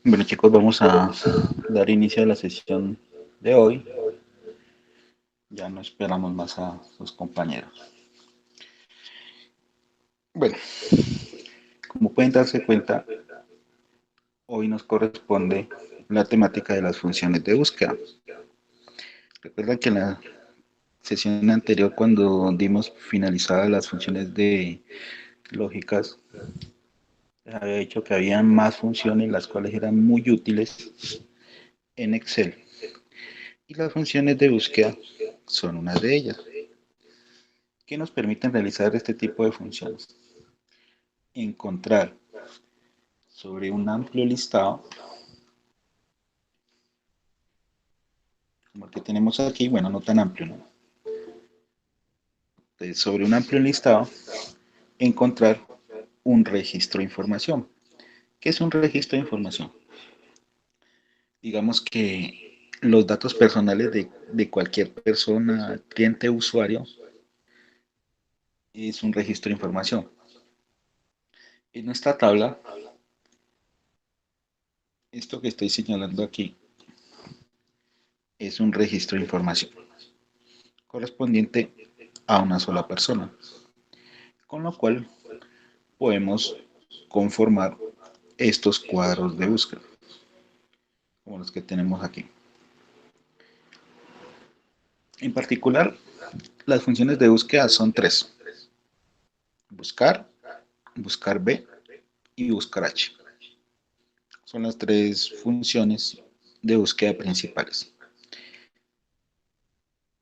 Bueno chicos, vamos a dar inicio a la sesión de hoy. Ya no esperamos más a sus compañeros. Bueno, como pueden darse cuenta, hoy nos corresponde la temática de las funciones de búsqueda. Recuerdan que en la sesión anterior, cuando dimos finalizadas las funciones de lógicas, les había dicho que había más funciones las cuales eran muy útiles en Excel. Y las funciones de búsqueda son una de ellas, que nos permiten realizar este tipo de funciones. Encontrar sobre un amplio listado, como el que tenemos aquí, bueno, no tan amplio, ¿no? Entonces, sobre un amplio listado, encontrar un registro de información. ¿Qué es un registro de información? Digamos que los datos personales de cualquier persona, cliente o usuario, es un registro de información. En esta tabla, esto que estoy señalando aquí es un registro de información correspondiente a una sola persona, con lo cual podemos conformar estos cuadros de búsqueda, como los que tenemos aquí. En particular, las funciones de búsqueda son tres: buscar, buscar B y buscar H. Son las tres funciones de búsqueda principales.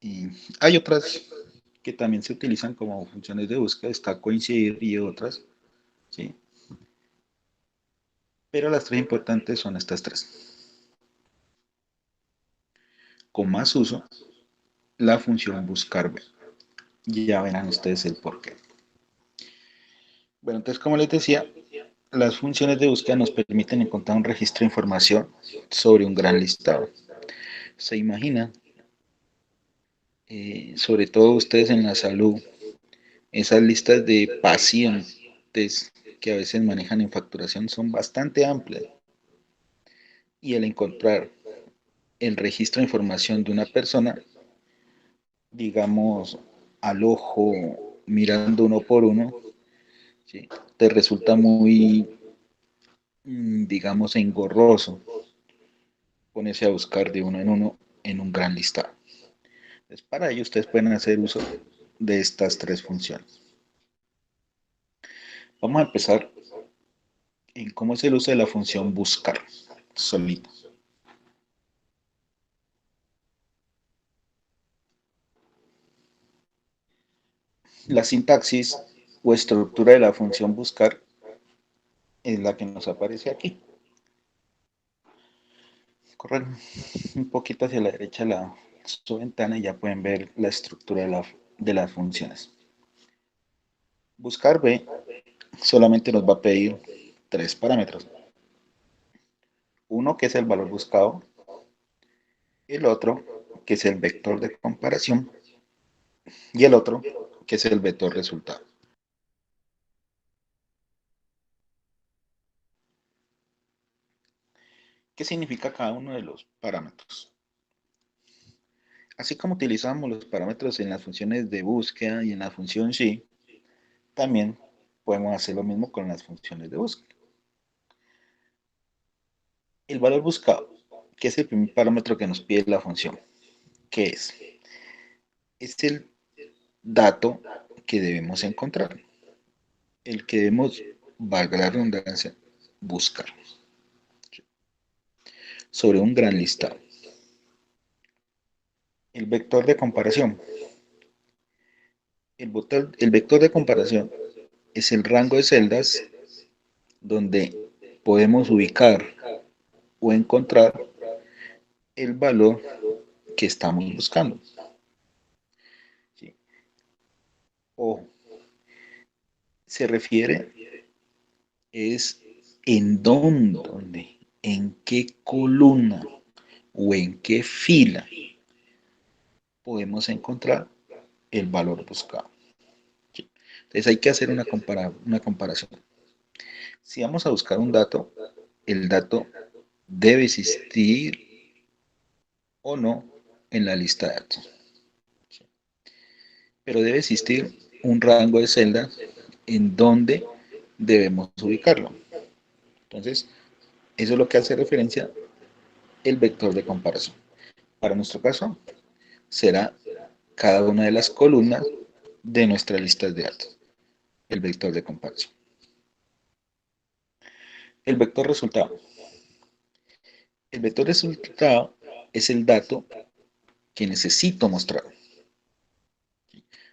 Y hay otras que también se utilizan como funciones de búsqueda, está coincidir y otras, ¿sí? Pero las tres importantes son estas tres. Con más uso, la función buscar B. Ya verán ustedes el porqué. Bueno, entonces como les decía, las funciones de búsqueda nos permiten encontrar un registro de información sobre un gran listado. ¿Se imaginan? Sobre todo ustedes en la salud, esas listas de pacientes que a veces manejan en facturación son bastante amplias. Y el encontrar el registro de información de una persona, digamos, al ojo, mirando uno por uno, ¿sí? Te resulta muy, digamos, engorroso ponerse a buscar de uno en un gran listado. Entonces, para ello ustedes pueden hacer uso de estas tres funciones. Vamos a empezar en cómo es el uso de la función buscar solita. La sintaxis o estructura de la función buscar es la que nos aparece aquí. Correr un poquito hacia la derecha su ventana y ya pueden ver la estructura de las funciones. Buscar B solamente nos va a pedir tres parámetros. Uno que es el valor buscado, el otro que es el vector de comparación y el otro que es el vector resultado. ¿Qué significa cada uno de los parámetros? Así como utilizamos los parámetros en las funciones de búsqueda y en la función sí, también podemos hacer lo mismo con las funciones de búsqueda. El valor buscado, que es el primer parámetro que nos pide la función. ¿Qué es? Es el dato que debemos encontrar, el que debemos, valga la redundancia, buscar sobre un gran listado. El vector de comparación. El vector de comparación es el rango de celdas donde podemos ubicar o encontrar el valor que estamos buscando. ¿Sí? O se refiere es en dónde, en qué columna o en qué fila podemos encontrar el valor buscado. ¿Sí? Entonces hay que hacer una comparación. Si vamos a buscar un dato, el dato debe existir o no en la lista de datos. Pero debe existir un rango de celdas en donde debemos ubicarlo. Entonces, eso es lo que hace referencia el vector de comparación. Para nuestro caso, será cada una de las columnas de nuestras listas de datos, el vector de comparación. El vector resultado. El vector resultado es el dato que necesito mostrar.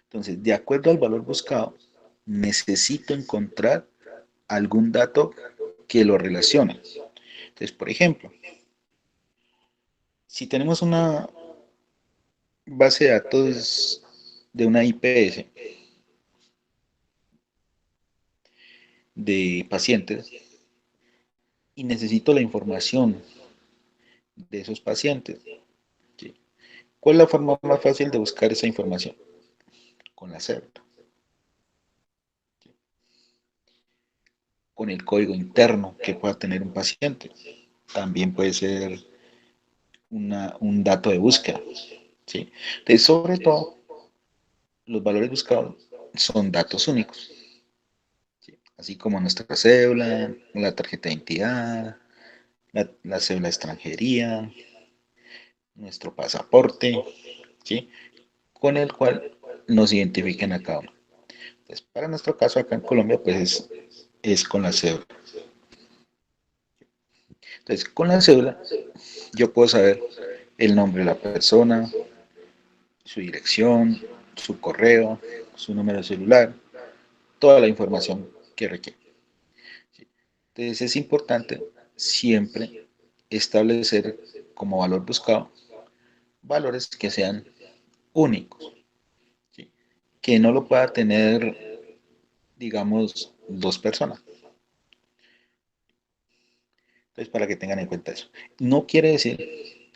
Entonces, de acuerdo al valor buscado, necesito encontrar algún dato que lo relacione. Entonces, por ejemplo, si tenemos una base de datos de una IPS de pacientes y necesito la información de esos pacientes, ¿sí? ¿Cuál es la forma más fácil de buscar esa información? Con la cédula, con el código interno que pueda tener un paciente. También puede ser un dato de búsqueda, ¿sí? Entonces, sobre todo, los valores buscados son datos únicos, ¿sí? Así como nuestra cédula, la tarjeta de identidad, la cédula de extranjería, nuestro pasaporte, ¿sí? Con el cual nos identifiquen a cada uno. Entonces, para nuestro caso acá en Colombia, pues es con la cédula. Entonces, con la cédula yo puedo saber el nombre de la persona, su dirección, su correo, su número de celular, toda la información que requiere. Entonces es importante siempre establecer como valor buscado valores que sean únicos, ¿sí? Que no lo pueda tener, digamos, dos personas. Entonces, para que tengan en cuenta eso. No quiere decir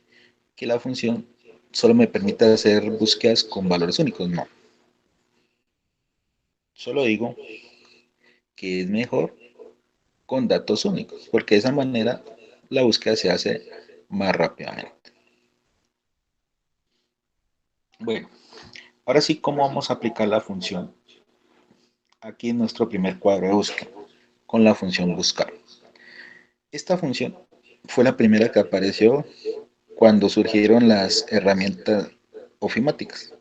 que la función solo me permita hacer búsquedas con valores únicos, no. Solo digo que es mejor con datos únicos, porque de esa manera la búsqueda se hace más rápidamente. Bueno, ahora sí, ¿cómo vamos a aplicar la función? Aquí en nuestro primer cuadro de búsqueda, con la función buscar. Esta función fue la primera que apareció cuando surgieron las herramientas ofimáticas,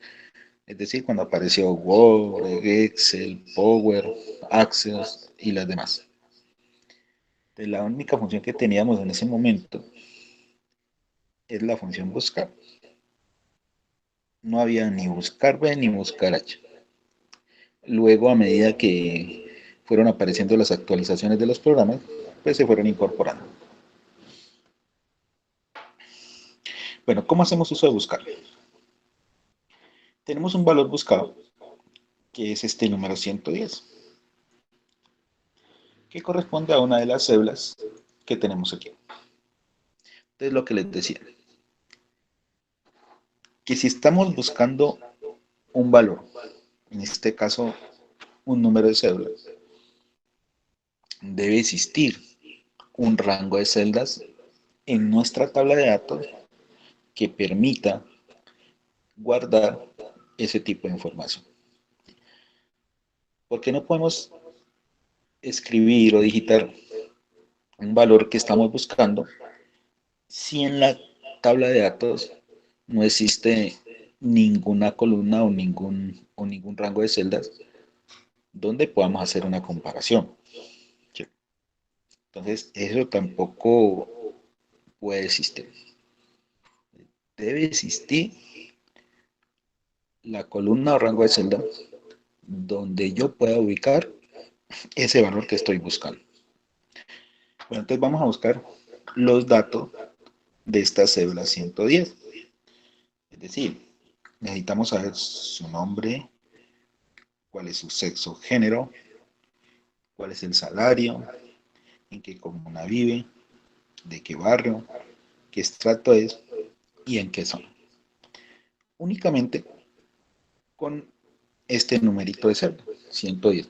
es decir, cuando apareció Word, Excel, Power, Access y las demás. Entonces, la única función que teníamos en ese momento es la función buscar. No había ni buscar B ni buscar H. Luego, a medida que fueron apareciendo las actualizaciones de los programas, pues se fueron incorporando. Bueno, ¿cómo hacemos uso de buscar? Tenemos un valor buscado, que es este número 110, que corresponde a una de las células que tenemos aquí. Entonces, lo que les decía, que si estamos buscando un valor, en este caso un número de cédula, debe existir un rango de celdas en nuestra tabla de datos que permita guardar ese tipo de información. Porque no podemos escribir o digitar un valor que estamos buscando si en la tabla de datos no existe ninguna columna o ningún rango de celdas donde podamos hacer una comparación. ¿Sí? Entonces, eso tampoco puede existir. Debe existir la columna o rango de celdas donde yo pueda ubicar ese valor que estoy buscando. Bueno, entonces vamos a buscar los datos de esta cédula 110. Es decir, necesitamos saber su nombre, cuál es su sexo, género, cuál es el salario, en qué comuna vive, de qué barrio, qué estrato es y en qué zona. Únicamente con este numerito de cédula, 110.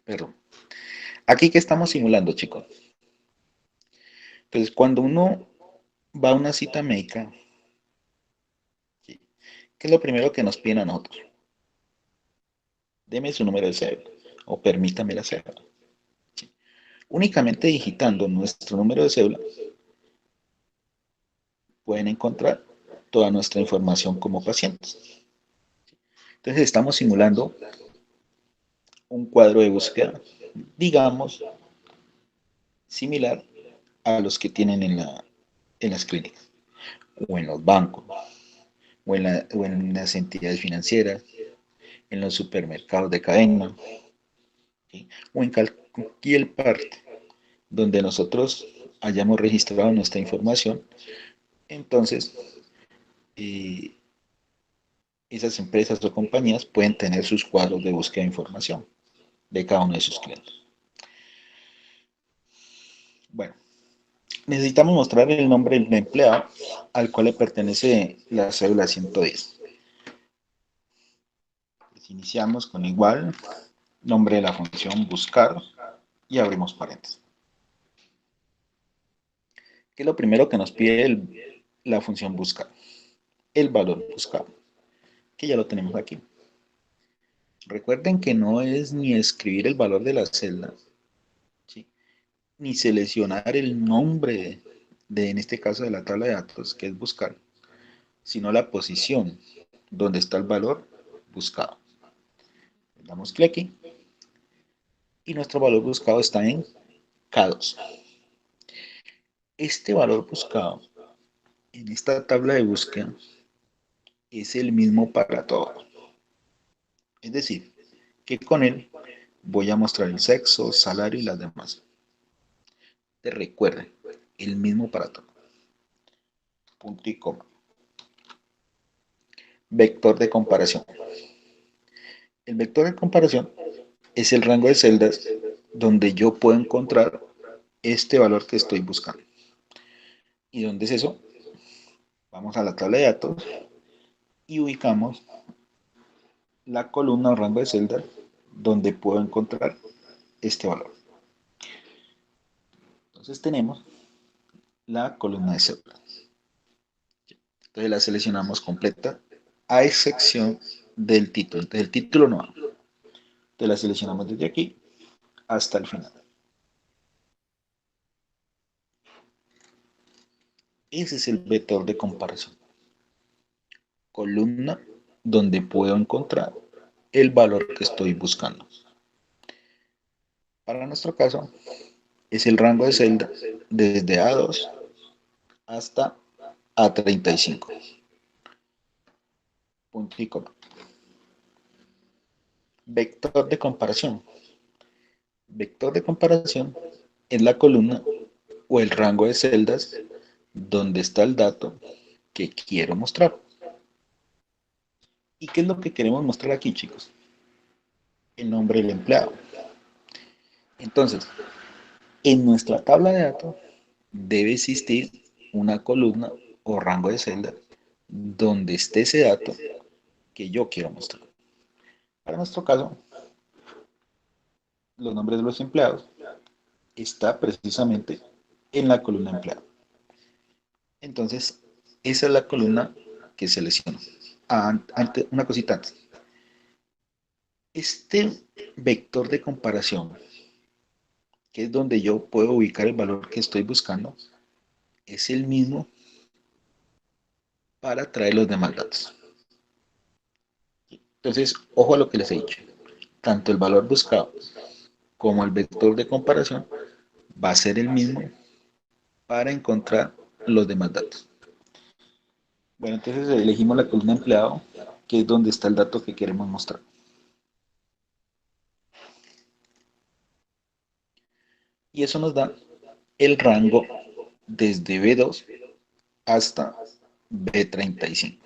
Perdón. Aquí que estamos simulando, chicos. Entonces, cuando uno va a una cita médica, ¿sí? ¿Qué es lo primero que nos piden a nosotros? Deme su número de cédula o permítame la cédula. ¿Sí? Únicamente digitando nuestro número de cédula pueden encontrar toda nuestra información como pacientes. Entonces estamos simulando un cuadro de búsqueda, digamos, similar a los que tienen en las clínicas, o en los bancos, o en las entidades financieras, en los supermercados de cadena, ¿sí? O en cualquier parte donde nosotros hayamos registrado nuestra información. Entonces, eh, esas empresas o compañías pueden tener sus cuadros de búsqueda de información de cada uno de sus clientes. Bueno, necesitamos mostrar el nombre del empleado al cual le pertenece la cédula 110. Pues iniciamos con igual, nombre de la función buscar y abrimos paréntesis. ¿Qué es lo primero que nos pide la función buscar? El valor buscado, que ya lo tenemos aquí. Recuerden que no es ni escribir el valor de la celda, ¿sí? Ni seleccionar el nombre en este caso, de la tabla de datos, que es buscar, sino la posición donde está el valor buscado. Le damos clic aquí y nuestro valor buscado está en K2. Este valor buscado en esta tabla de búsqueda es el mismo para todos. Es decir, que con él voy a mostrar el sexo, salario y las demás. Te recuerden, el mismo para todos. Punto y coma. Vector de comparación. El vector de comparación es el rango de celdas donde yo puedo encontrar este valor que estoy buscando. ¿Y dónde es eso? Vamos a la tabla de datos y ubicamos la columna o rango de celdas donde puedo encontrar este valor. Entonces tenemos la columna de celdas. Entonces la seleccionamos completa a excepción del título. Entonces el título no va. Entonces la seleccionamos desde aquí hasta el final. Ese es el vector de comparación. Columna donde puedo encontrar el valor que estoy buscando. Para nuestro caso, es el rango de celda desde A2 hasta A35. Punto y coma. Vector de comparación. Vector de comparación es la columna o el rango de celdas donde está el dato que quiero mostrar. ¿Y qué es lo que queremos mostrar aquí, chicos? El nombre del empleado. Entonces, en nuestra tabla de datos debe existir una columna o rango de celdas donde esté ese dato que yo quiero mostrar. Para nuestro caso, los nombres de los empleados está precisamente en la columna empleado. Entonces, esa es la columna que selecciono. Una cosita antes. Este vector de comparación, que es donde yo puedo ubicar el valor que estoy buscando, es el mismo para traer los demás datos. Entonces, ojo a lo que les he dicho. Tanto el valor buscado como el vector de comparación va a ser el mismo para encontrar los demás datos. Bueno, entonces elegimos la columna empleado, que es donde está el dato que queremos mostrar. Y eso nos da el rango desde B2 hasta B35.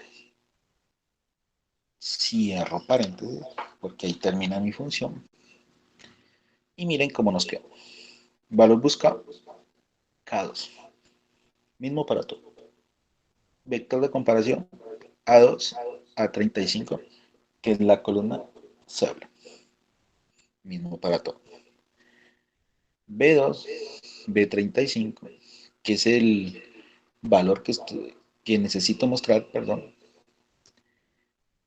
Cierro paréntesis, porque ahí termina mi función. Y miren cómo nos quedó. Valor buscado, K2. Mismo para todo. Vector de comparación, A2, A35, que es la columna cédula. Mismo para todo. B2, B35, que es el valor que necesito mostrar, perdón,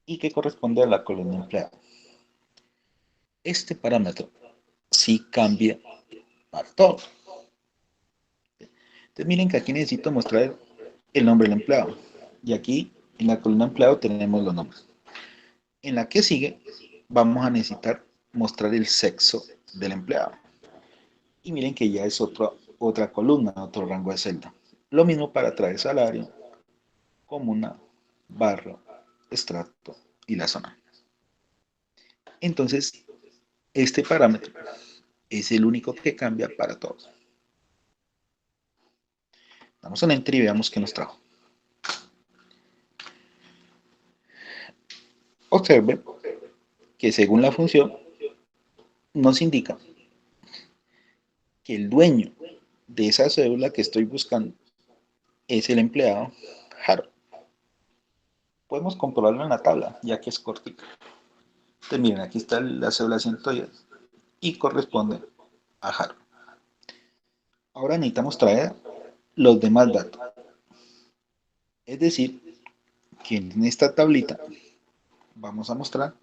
y que corresponde a la columna empleada. Este parámetro sí cambia para todo. Entonces miren que aquí necesito mostrar el nombre del empleado. Y aquí en la columna empleado tenemos los nombres. En la que sigue vamos a necesitar mostrar el sexo del empleado. Y miren que ya es otra columna, otro rango de celda. Lo mismo para traer salario, comuna, barrio, extracto y la zona. Entonces, este parámetro es el único que cambia para todos. Damos en Enter y veamos qué nos trajo. Observe que según la función nos indica que el dueño de esa cédula que estoy buscando es el empleado Jaro. Podemos comprobarlo en la tabla, ya que es cortita. Entonces, miren, aquí está la cédula 110 y corresponde a Jaro. Ahora necesitamos traer los demás datos. Es decir, que en esta tablita vamos a mostrar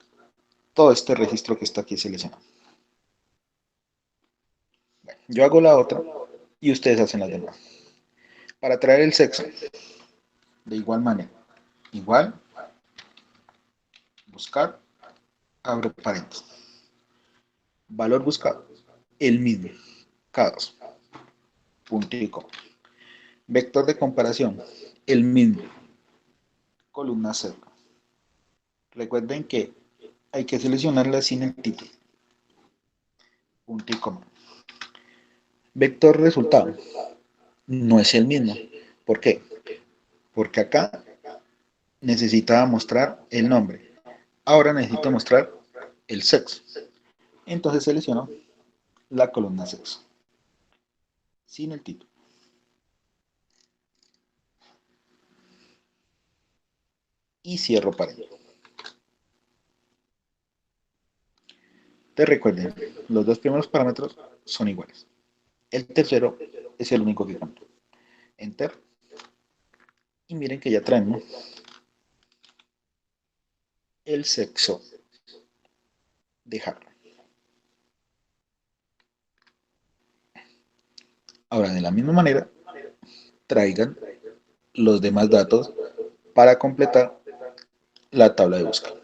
todo este registro que está aquí seleccionado. Bueno, yo hago la otra y ustedes hacen las demás. Para traer el sexo, de igual manera, igual, buscar, abro paréntesis. Valor buscado, el mismo, K2, punto y coma. Vector de comparación, el mismo, columna 0. Recuerden que hay que seleccionarla sin el título, punto y coma. Vector resultado, no es el mismo. ¿Por qué? Porque acá necesitaba mostrar el nombre. Ahora necesito mostrar el sexo. Entonces selecciono la columna sexo, sin el título. Y cierro paréntesis. Te recuerden, los dos primeros parámetros son iguales. El tercero es el único que cambia. Enter. Y miren que ya traemos el sexo de Harry. Ahora, de la misma manera, traigan los demás datos para completar la tabla de búsqueda.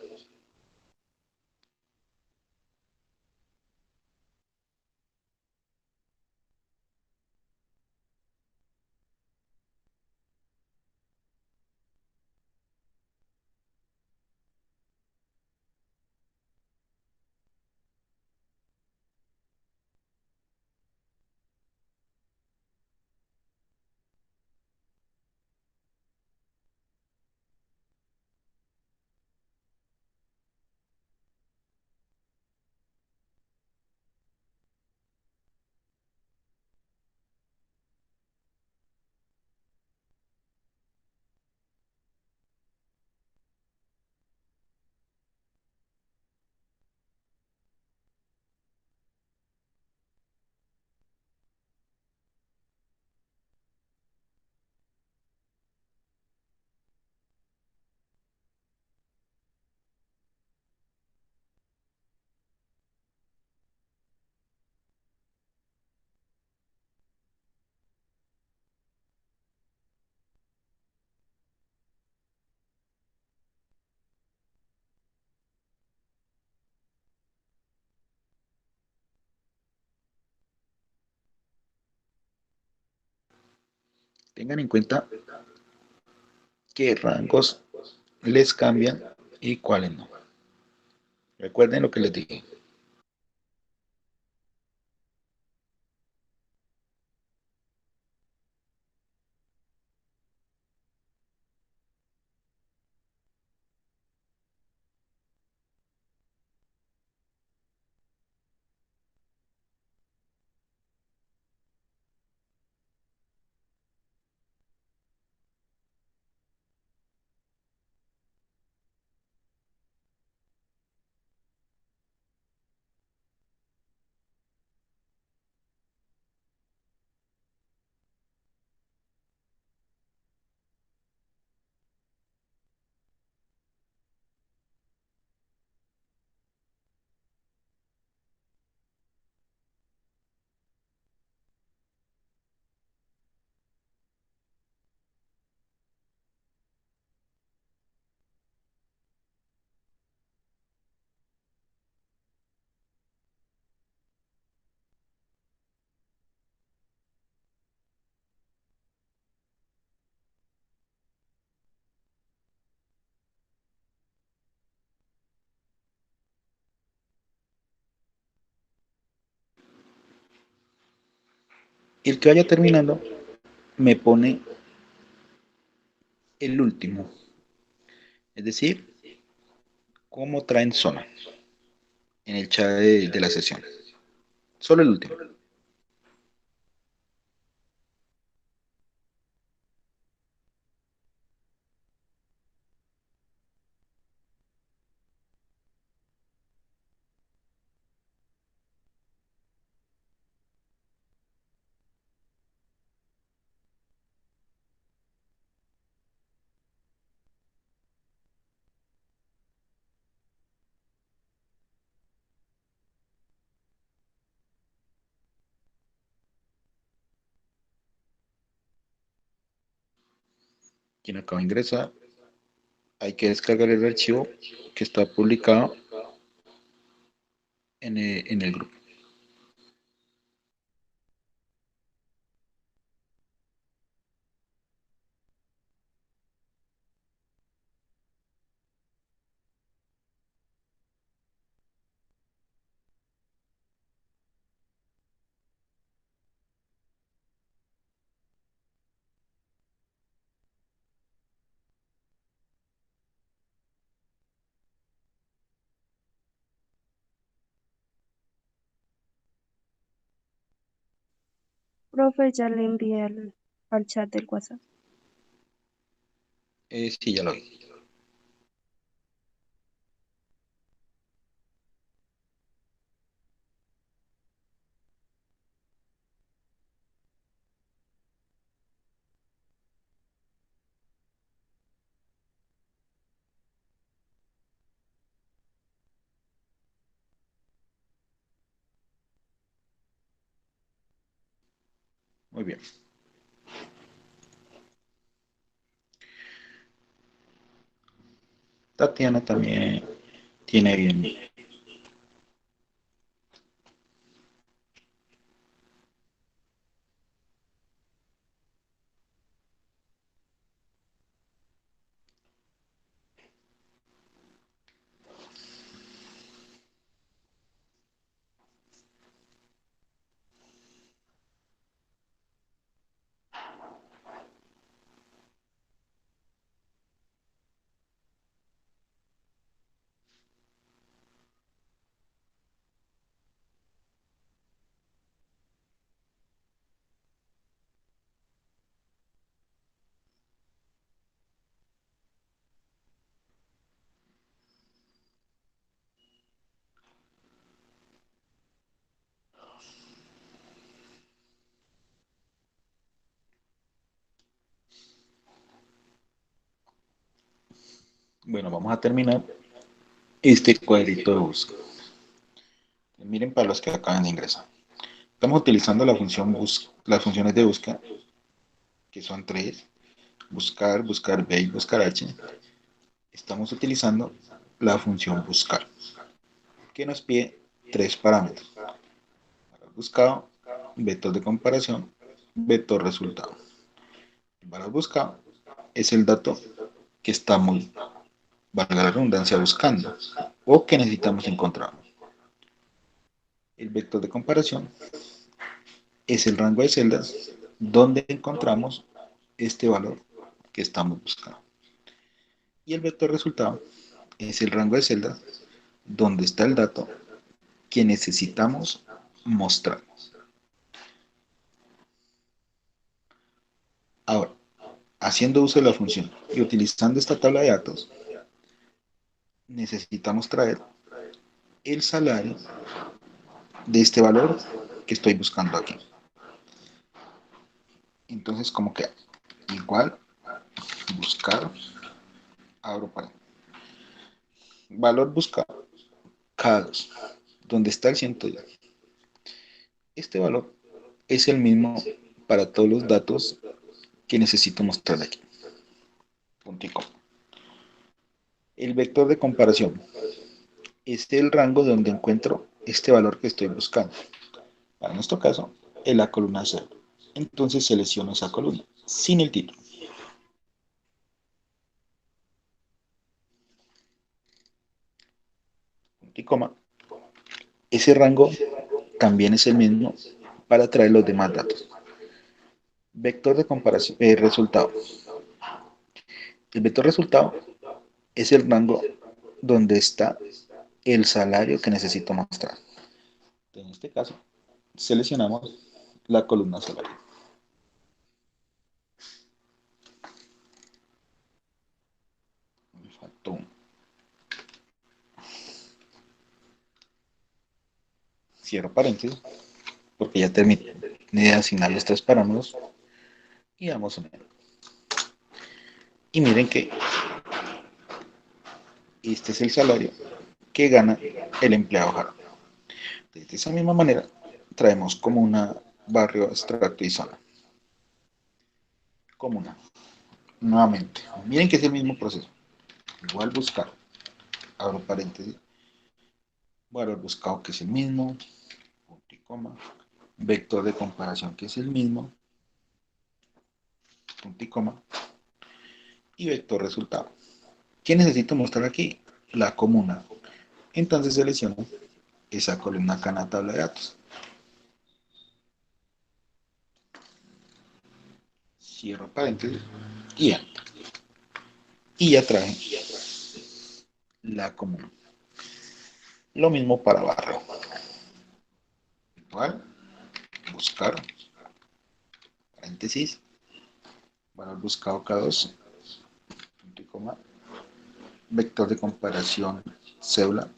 Tengan en cuenta qué rangos les cambian y cuáles no. Recuerden lo que les dije. El que vaya terminando me pone el último, es decir, cómo traen zona en el chat de la sesión. Solo el último. Quien acaba de ingresar, hay que descargar el archivo que está publicado en el grupo. Profe, ya le envié al chat del WhatsApp. Sí, ya lo vi. Muy bien. Tatiana también tiene bien. Bueno, vamos a terminar este cuadrito de búsqueda. Miren para los que acaban de ingresar. Estamos utilizando la función las funciones de búsqueda, que son tres: buscar, buscar B y buscar H. Estamos utilizando la función buscar, que nos pide tres parámetros: valor buscado, vector de comparación, vector resultado. El valor buscado es el dato que estamos, valga la redundancia, buscando o que necesitamos encontrar. El vector de comparación es el rango de celdas donde encontramos este valor que estamos buscando. Y el vector resultado es el rango de celdas donde está el dato que necesitamos mostrar. Ahora, haciendo uso de la función y utilizando esta tabla de datos, necesitamos traer el salario de este valor que estoy buscando aquí. Entonces, como que igual buscar, abro para valor buscado, K2, donde está el 110. Este valor es el mismo para todos los datos que necesito mostrar aquí. Punto y coma. El vector de comparación es el rango donde encuentro este valor que estoy buscando. Para nuestro caso, en la columna 0. Entonces selecciono esa columna sin el título. Punto y coma. Ese rango también es el mismo para traer los demás datos. Vector de comparación, resultado. El vector resultado es el rango donde está el salario que necesito mostrar. En este caso, seleccionamos la columna salario. Me faltó un. Cierro paréntesis, porque ya terminé de asignar los tres parámetros y damos un enter. Y miren que este es el salario que gana el empleado Jara. De esa misma manera, traemos comuna, barrio, extracto y zona. Comuna. Nuevamente, miren que es el mismo proceso. Igual buscar, abro paréntesis, valor buscado que es el mismo, punto y coma, vector de comparación que es el mismo, punto y coma, y vector resultado. ¿Qué necesito mostrar aquí? La comuna. Entonces selecciono esa columna acá en la tabla de datos. Cierro paréntesis y enter. Y ya traje la comuna. Lo mismo para barrio. Igual, buscar, paréntesis, valor buscado K2, punto y coma, vector de comparación cédula,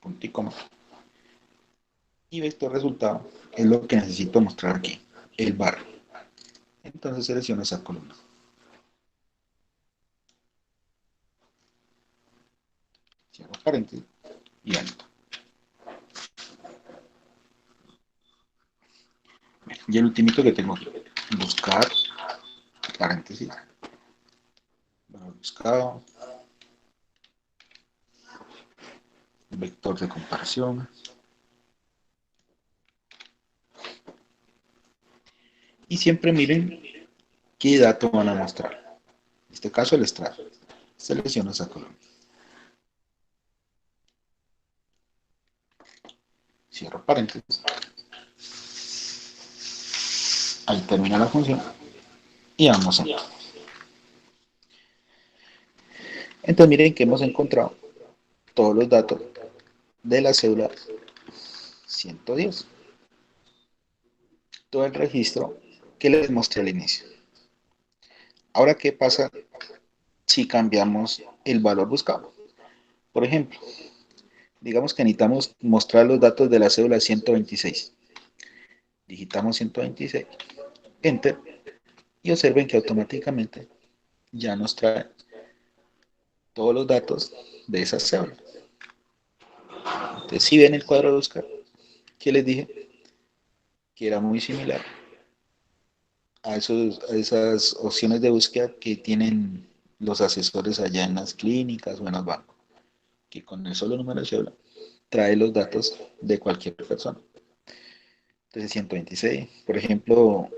punto y coma, y vector resultado es lo que necesito mostrar aquí, el barrio. Entonces selecciono esa columna. Cierro paréntesis y enter. Y el ultimito que tengo aquí, buscar, paréntesis, valor buscado, vector de comparación, y siempre miren qué dato van a mostrar. En este caso el estrato. Selecciono esa columna. Cierro paréntesis. Ahí termina la función y vamos a enter. Entonces miren que hemos encontrado todos los datos de la cédula 110. Todo el registro que les mostré al inicio. Ahora, ¿qué pasa si cambiamos el valor buscado? Por ejemplo, digamos que necesitamos mostrar los datos de la cédula 126. Digitamos 126, enter, y observen que automáticamente ya nos trae todos los datos de esa cédula. Entonces, si ven el cuadro de buscar, que les dije que era muy similar a esas opciones de búsqueda que tienen los asesores allá en las clínicas o en los bancos, que con el solo número de cédula trae los datos de cualquier persona. Entonces, 126, por ejemplo,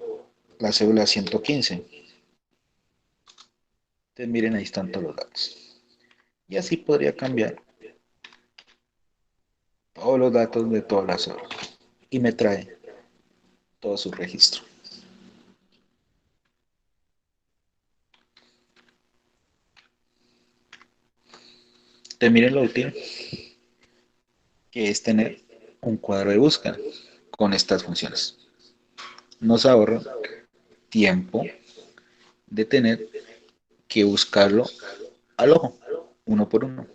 la cédula 115. Entonces, miren, ahí están todos los datos. Y así podría cambiar todos los datos de todas las cédulas. Y me trae todo su registro. Entonces, miren lo útil que es tener un cuadro de búsqueda con estas funciones. Nos ahorra tiempo de tener que buscarlo al ojo, uno por uno.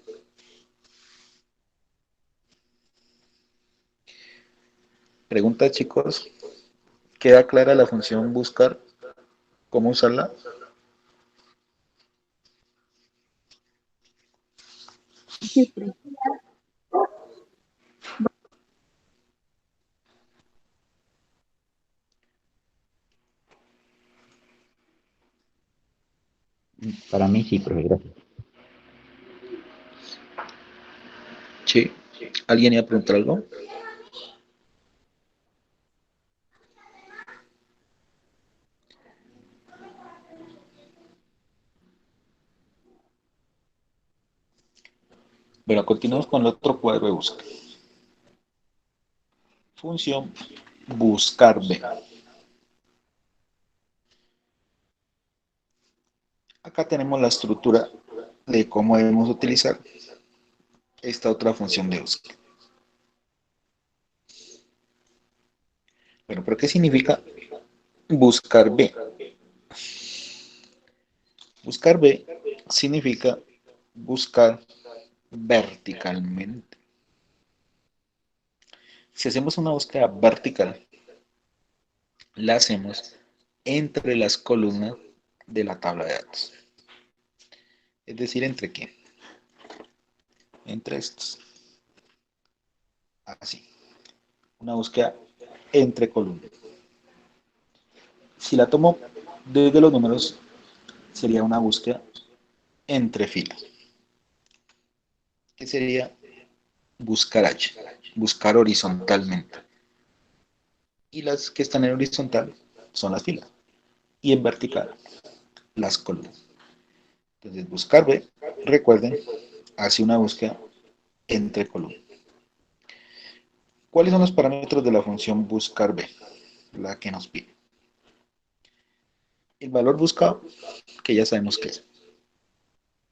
Pregunta, chicos, ¿queda clara la función buscar? ¿Cómo usarla? Sí, profe. Para mí sí, profe, gracias. Sí. ¿Alguien iba a preguntar algo? Bueno, continuamos con el otro cuadro de búsqueda. Función buscar B. Acá tenemos la estructura de cómo debemos utilizar esta otra función de búsqueda. Bueno, pero ¿qué significa buscar B? Buscar B significa buscar verticalmente. Si hacemos una búsqueda vertical, la hacemos entre las columnas de la tabla de datos. Es decir, ¿entre qué? Entre estos. Así. Una búsqueda entre columnas. Si la tomo desde los números, sería una búsqueda entre filas. ¿Qué sería buscar H? Buscar horizontalmente. Y las que están en horizontal son las filas. Y en vertical, las columnas. Entonces, buscar B, recuerden, hace una búsqueda entre columnas. ¿Cuáles son los parámetros de la función buscar B? La que nos pide. El valor buscado, que ya sabemos qué es.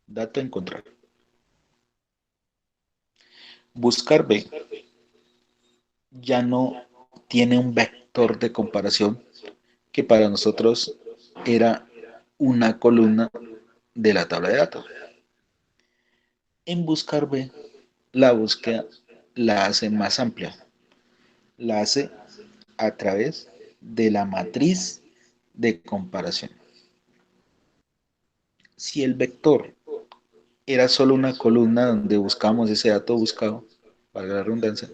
Dato encontrar. Buscar B ya no tiene un vector de comparación que para nosotros era una columna de la tabla de datos. En buscar B, la búsqueda la hace más amplia. La hace a través de la matriz de comparación. Si el vector era solo una columna donde buscamos ese dato buscado, valga la redundancia,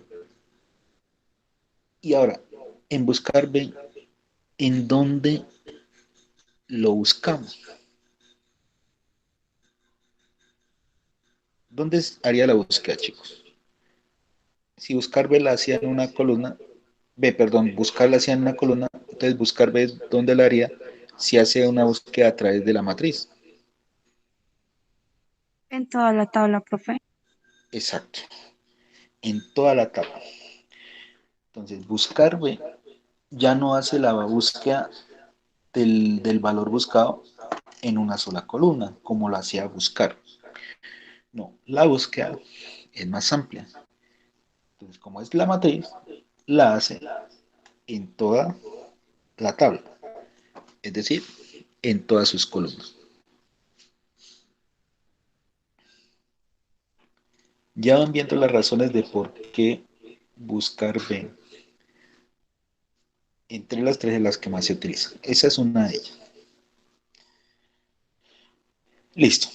y ahora, en buscar B, ¿en dónde lo buscamos? ¿Dónde haría la búsqueda, chicos? Si buscar B la hacía en una columna, buscar la hacía en una columna, entonces buscar B, ¿dónde la haría? Si hace una búsqueda a través de la matriz. En toda la tabla, profe. Exacto, en toda la tabla. Entonces, buscar B ya no hace la búsqueda del valor buscado en una sola columna, como lo hacía buscar. No, la búsqueda es más amplia. Entonces, como es la matriz, la hace en toda la tabla, es decir, en todas sus columnas. Ya van viendo las razones de por qué buscar B entre las tres de las que más se utilizan. Esa es una de ellas. Listo.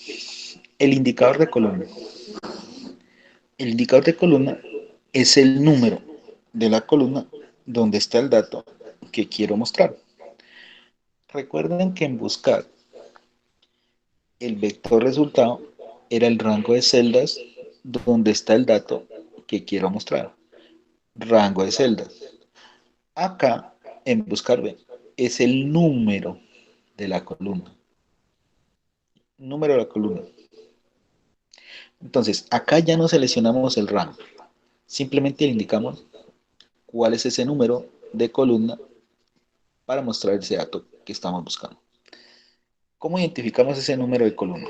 El indicador de columna. El indicador de columna es el número de la columna donde está el dato que quiero mostrar. Recuerden que en buscar el vector resultado era el rango de celdas donde está el dato que quiero mostrar. Rango de celdas. Acá, en buscar B, es el número de la columna. Número de la columna. Entonces, acá ya no seleccionamos el rango. Simplemente le indicamos cuál es ese número de columna para mostrar ese dato que estamos buscando. ¿Cómo identificamos ese número de columna?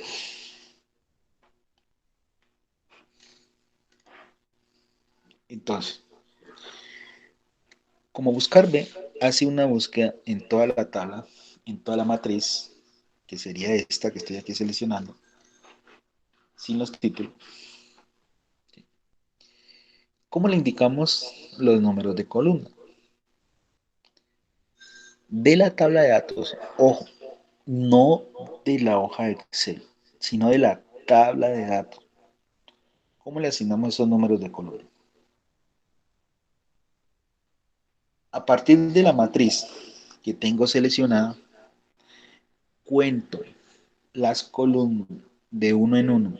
Entonces, como buscar B, hace una búsqueda en toda la tabla, en toda la matriz, que sería esta que estoy aquí seleccionando, sin los títulos. ¿Cómo le indicamos los números de columna? De la tabla de datos, ojo, no de la hoja de Excel, sino de la tabla de datos. ¿Cómo le asignamos esos números de columna? A partir de la matriz que tengo seleccionada, cuento las columnas de uno en uno,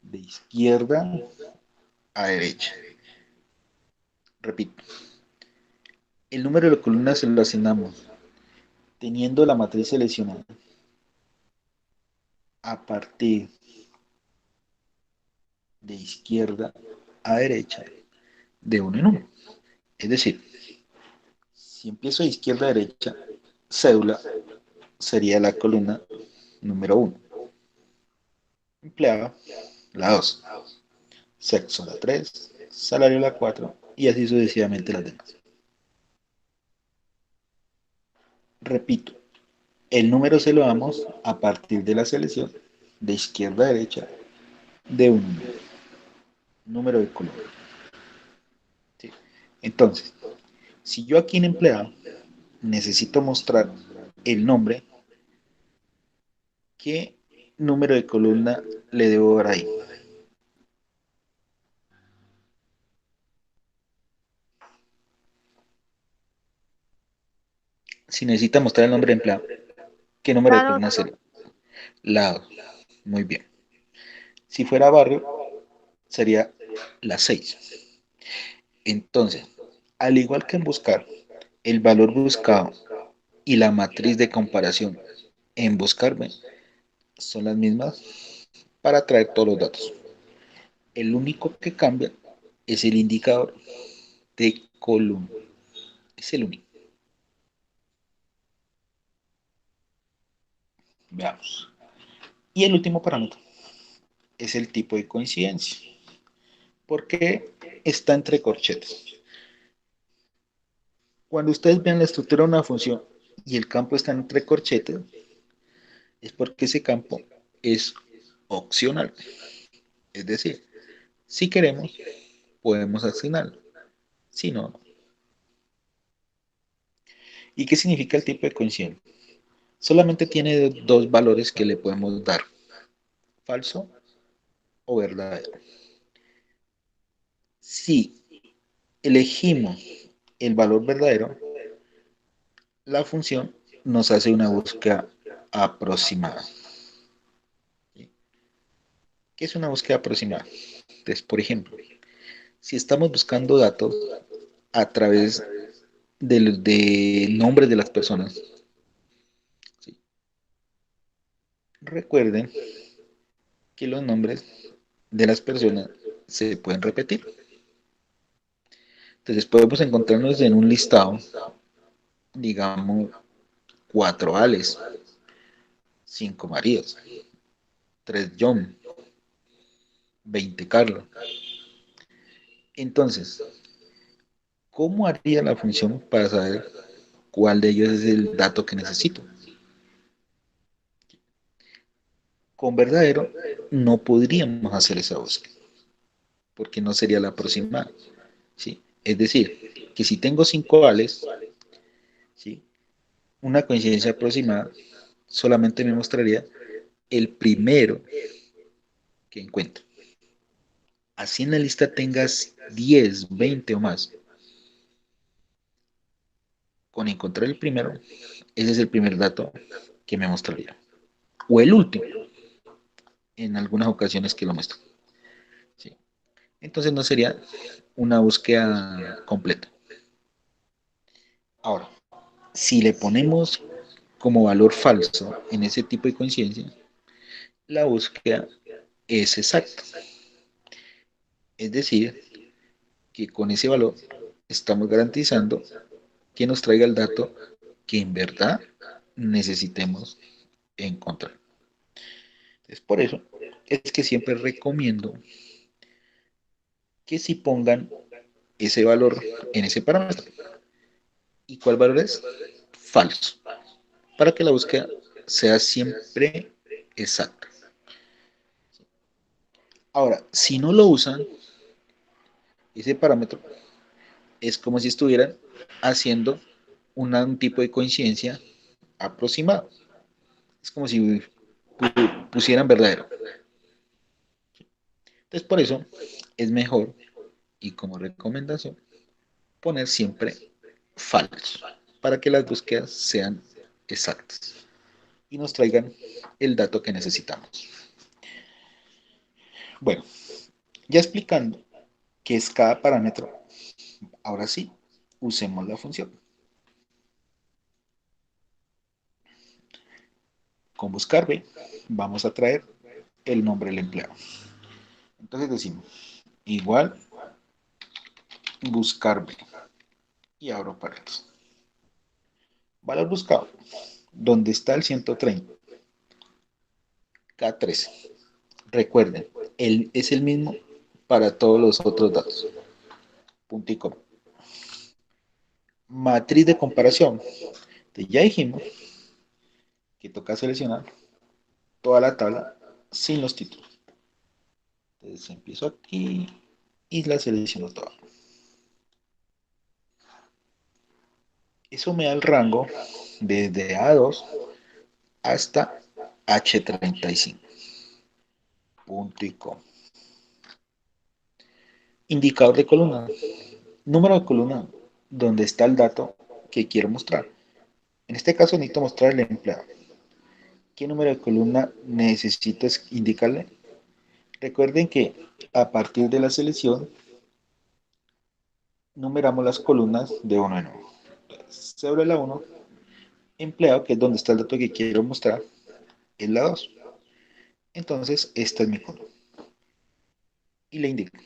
de izquierda a derecha. Repito, el número de columnas se lo asignamos teniendo la matriz seleccionada a partir de izquierda a derecha, de uno en uno. Es decir, si empiezo de izquierda a derecha, cédula sería la columna número 1. Empleado, la 2. Sexo, la 3. Salario, la 4. Y así sucesivamente las demás. Repito, el número se lo damos a partir de la selección de izquierda a derecha de un número de columna. ¿Sí? Entonces, si yo aquí en empleado necesito mostrar el nombre, ¿qué número de columna le debo dar ahí? Si necesita mostrar el nombre de empleado, ¿qué número de Lado, columna sería? Lado. Muy bien. Si fuera barrio, sería la 6. Entonces, al igual que en buscar, el valor buscado y la matriz de comparación en buscarme son las mismas para traer todos los datos. El único que cambia es el indicador de columna. Es el único. Veamos. Y el último parámetro es el tipo de coincidencia. Porque está entre corchetes. Cuando ustedes vean la estructura de una función y el campo está entre corchetes, es porque ese campo es opcional. Es decir, si queremos, podemos asignarlo. Si no, no. ¿Y qué significa el tipo de coincidencia? Solamente tiene dos valores que le podemos dar, falso o verdadero. Si elegimos el valor verdadero, la función nos hace una búsqueda aproximada. ¿Qué es una búsqueda aproximada? Entonces, por ejemplo, si estamos buscando datos a través de nombres de las personas, ¿sí? Recuerden que los nombres de las personas se pueden repetir. Entonces podemos encontrarnos en un listado, digamos, 4 Ales, 5 Marías, 3 John, 20 Carlos. Entonces, ¿cómo haría la función para saber cuál de ellos es el dato que necesito? Con verdadero no podríamos hacer esa búsqueda, porque no sería la aproximada, ¿sí? Es decir, que si tengo 5 Ales, ¿sí? Una coincidencia aproximada solamente me mostraría el primero que encuentro. Así en la lista tengas 10, 20 o más. Con encontrar el primero, ese es el primer dato que me mostraría. O el último, en algunas ocasiones que lo muestro. ¿Sí? Entonces no sería una búsqueda completa. Ahora, si le ponemos como valor falso en ese tipo de coincidencia, la búsqueda es exacta. Es decir, que con ese valor estamos garantizando que nos traiga el dato que en verdad necesitemos encontrar. Entonces, por eso es que siempre recomiendo que si pongan ese valor en ese parámetro. ¿Y cuál valor es? Falso. Para que la búsqueda sea siempre exacta. Ahora, si no lo usan, ese parámetro es como si estuvieran haciendo un tipo de coincidencia aproximado. Es como si pusieran verdadero. Entonces, por eso es mejor y como recomendación poner siempre falso para que las búsquedas sean exactas y nos traigan el dato que necesitamos. Bueno, ya explicando qué es cada parámetro, ahora sí, usemos la función. Con buscar B vamos a traer el nombre del empleado. Entonces decimos igual buscar B. y abro paréntesis. Valor buscado. ¿Dónde está el 130? K13. Recuerden, es el mismo para todos los otros datos. Punto y coma. Matriz de comparación. Entonces ya dijimos que toca seleccionar toda la tabla sin los títulos. Entonces empiezo aquí y la selecciono toda. Eso me da el rango desde A2 hasta H35. Punto y coma. Indicador de columna. Número de columna donde está el dato que quiero mostrar. En este caso necesito mostrar el empleado. ¿Qué número de columna necesito indicarle? Recuerden que a partir de la selección numeramos las columnas de uno en uno. Sobre la 1, empleado, que es donde está el dato que quiero mostrar, es la 2. Entonces, esta es mi columna. Y le indico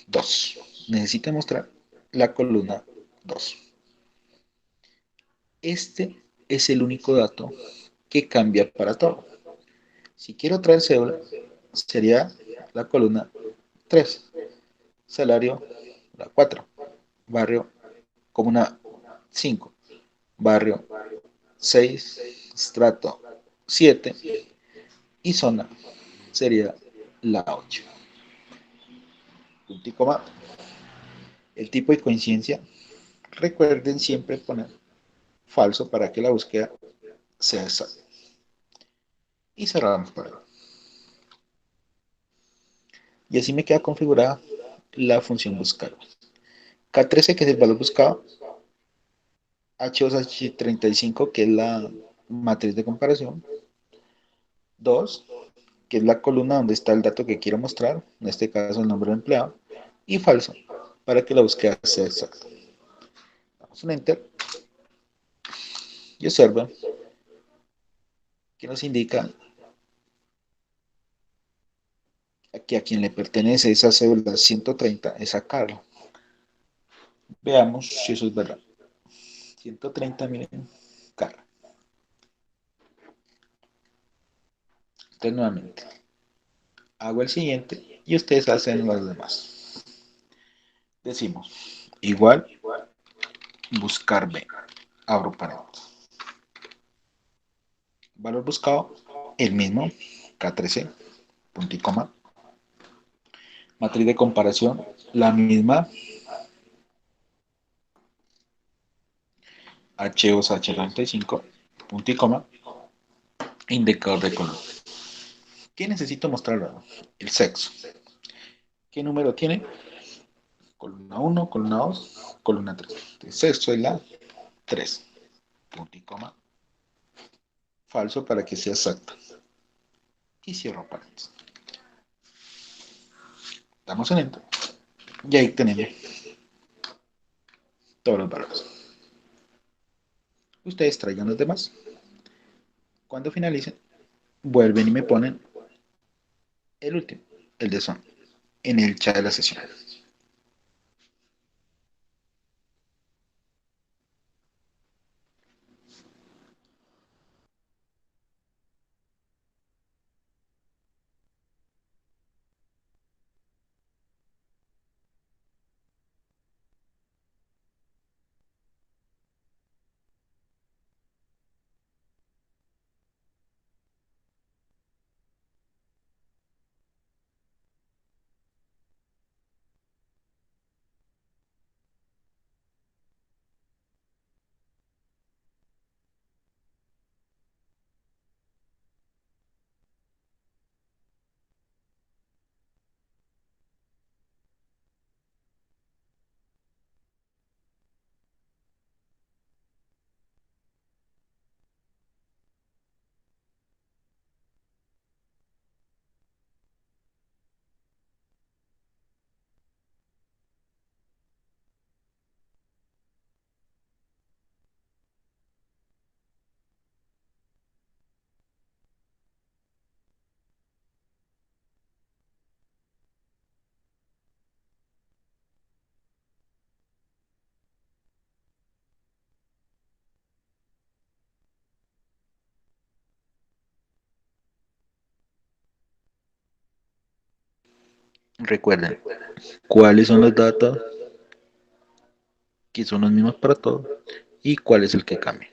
2. Necesito mostrar la columna 2. Este es el único dato que cambia para todo. Si quiero traer cédula, sería la columna 3. Salario, la 4. Barrio, comuna 5. Barrio 6. Estrato 7. Y zona sería la 8. Punto y coma. El tipo de coincidencia, recuerden siempre poner falso para que la búsqueda sea exacta. Y cerramos para ahí. Y así me queda configurada la función buscar. K13, que es el valor buscado, H2, H35, que es la matriz de comparación, 2, que es la columna donde está el dato que quiero mostrar, en este caso el nombre del empleado, y falso, para que la búsqueda sea exacta. Damos un enter y observa que nos indica aquí a quien le pertenece esa cédula 130 es a Carlos. Veamos si eso es verdad. 130, miren, Carlos. Entonces nuevamente hago el siguiente y ustedes hacen los demás. Decimos igual buscar B. Abro paréntesis. Valor buscado, el mismo, K13, punto y coma. Matriz de comparación, la misma, H2, H35, punto y coma. Indicador de color. ¿Qué necesito mostrar? El sexo. ¿Qué número tiene? Columna 1, columna 2, columna 3. Entonces, sexto es la 3. Punto y coma. Falso para que sea exacto. Y cierro paréntesis. Damos en enter. Y ahí tenemos todos los valores. Ustedes traigan los demás. Cuando finalicen, vuelven y me ponen el último, el de son, en el chat de la sesión. Recuerden, ¿cuáles son los datos que son los mismos para todos y cuál es el que cambia?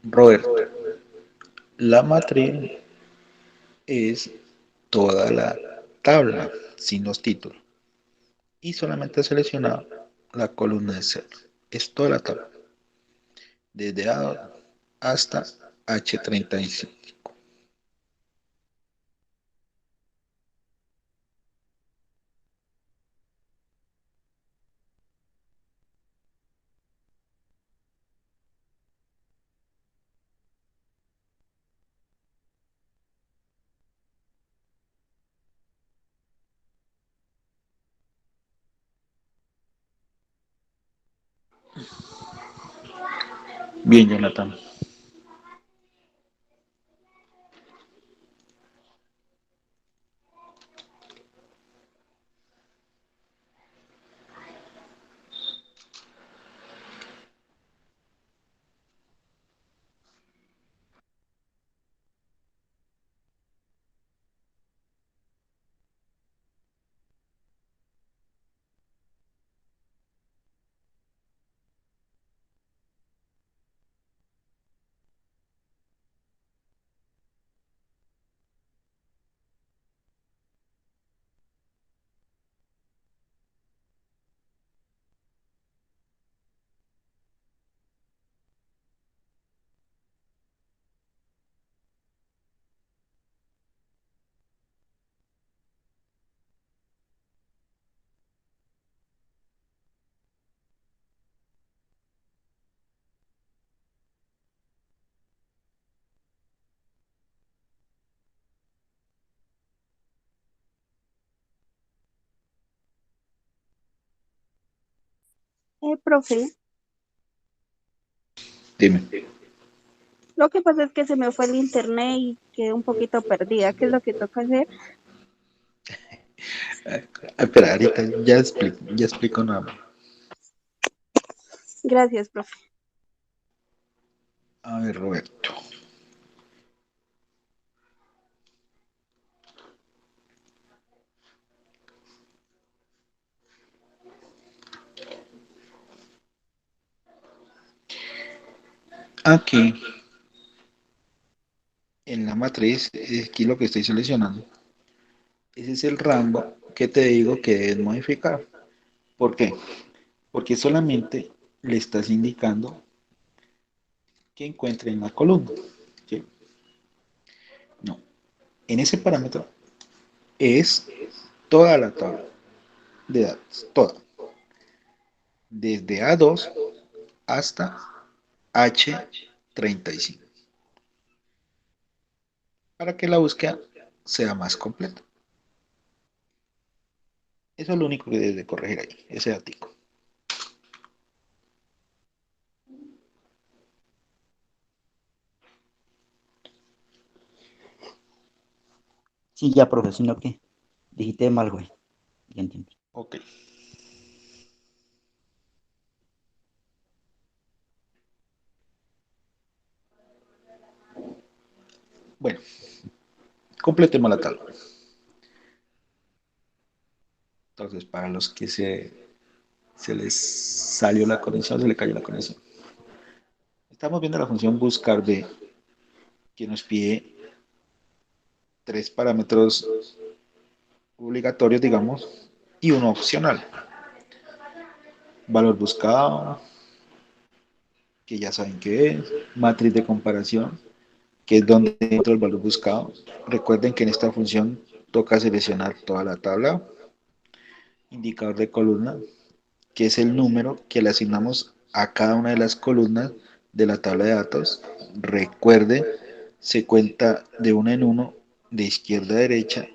Robert, la matriz es toda la tabla sin los títulos y solamente seleccionado la columna de cero. Es toda la tabla, desde A hasta H35. Bien, Jonathan. Profe, Dime. lo que pasa es que se me fue el internet y quedé un poquito perdida. ¿Qué es lo que toca hacer? Espera, ahorita ya explico nada más. Gracias, profe. A ver, Roberto. Aquí, en la matriz, aquí lo que estoy seleccionando, ese es el rango que te digo que debes modificar. ¿Por qué? Porque solamente le estás indicando que encuentre en la columna. ¿Sí? No. En ese parámetro es toda la tabla de datos, toda. Desde A2 hasta H35. Para que la búsqueda sea más completa. Eso es lo único que debes de corregir ahí, ese datico. Sí, ya, profe, sino que digité mal, güey. Ya entiendo. Ok. Bueno, completemos la tabla. Entonces, para los que se les salió la conexión, se le cayó la conexión. Estamos viendo la función buscar B, que nos pide tres parámetros obligatorios, digamos, y uno opcional. Valor buscado, que ya saben qué es, matriz de comparación, que es donde entra el valor buscado. Recuerden que en esta función toca seleccionar toda la tabla, indicador de columna, que es el número que le asignamos a cada una de las columnas de la tabla de datos. Recuerde, se cuenta de uno en uno, de izquierda a derecha,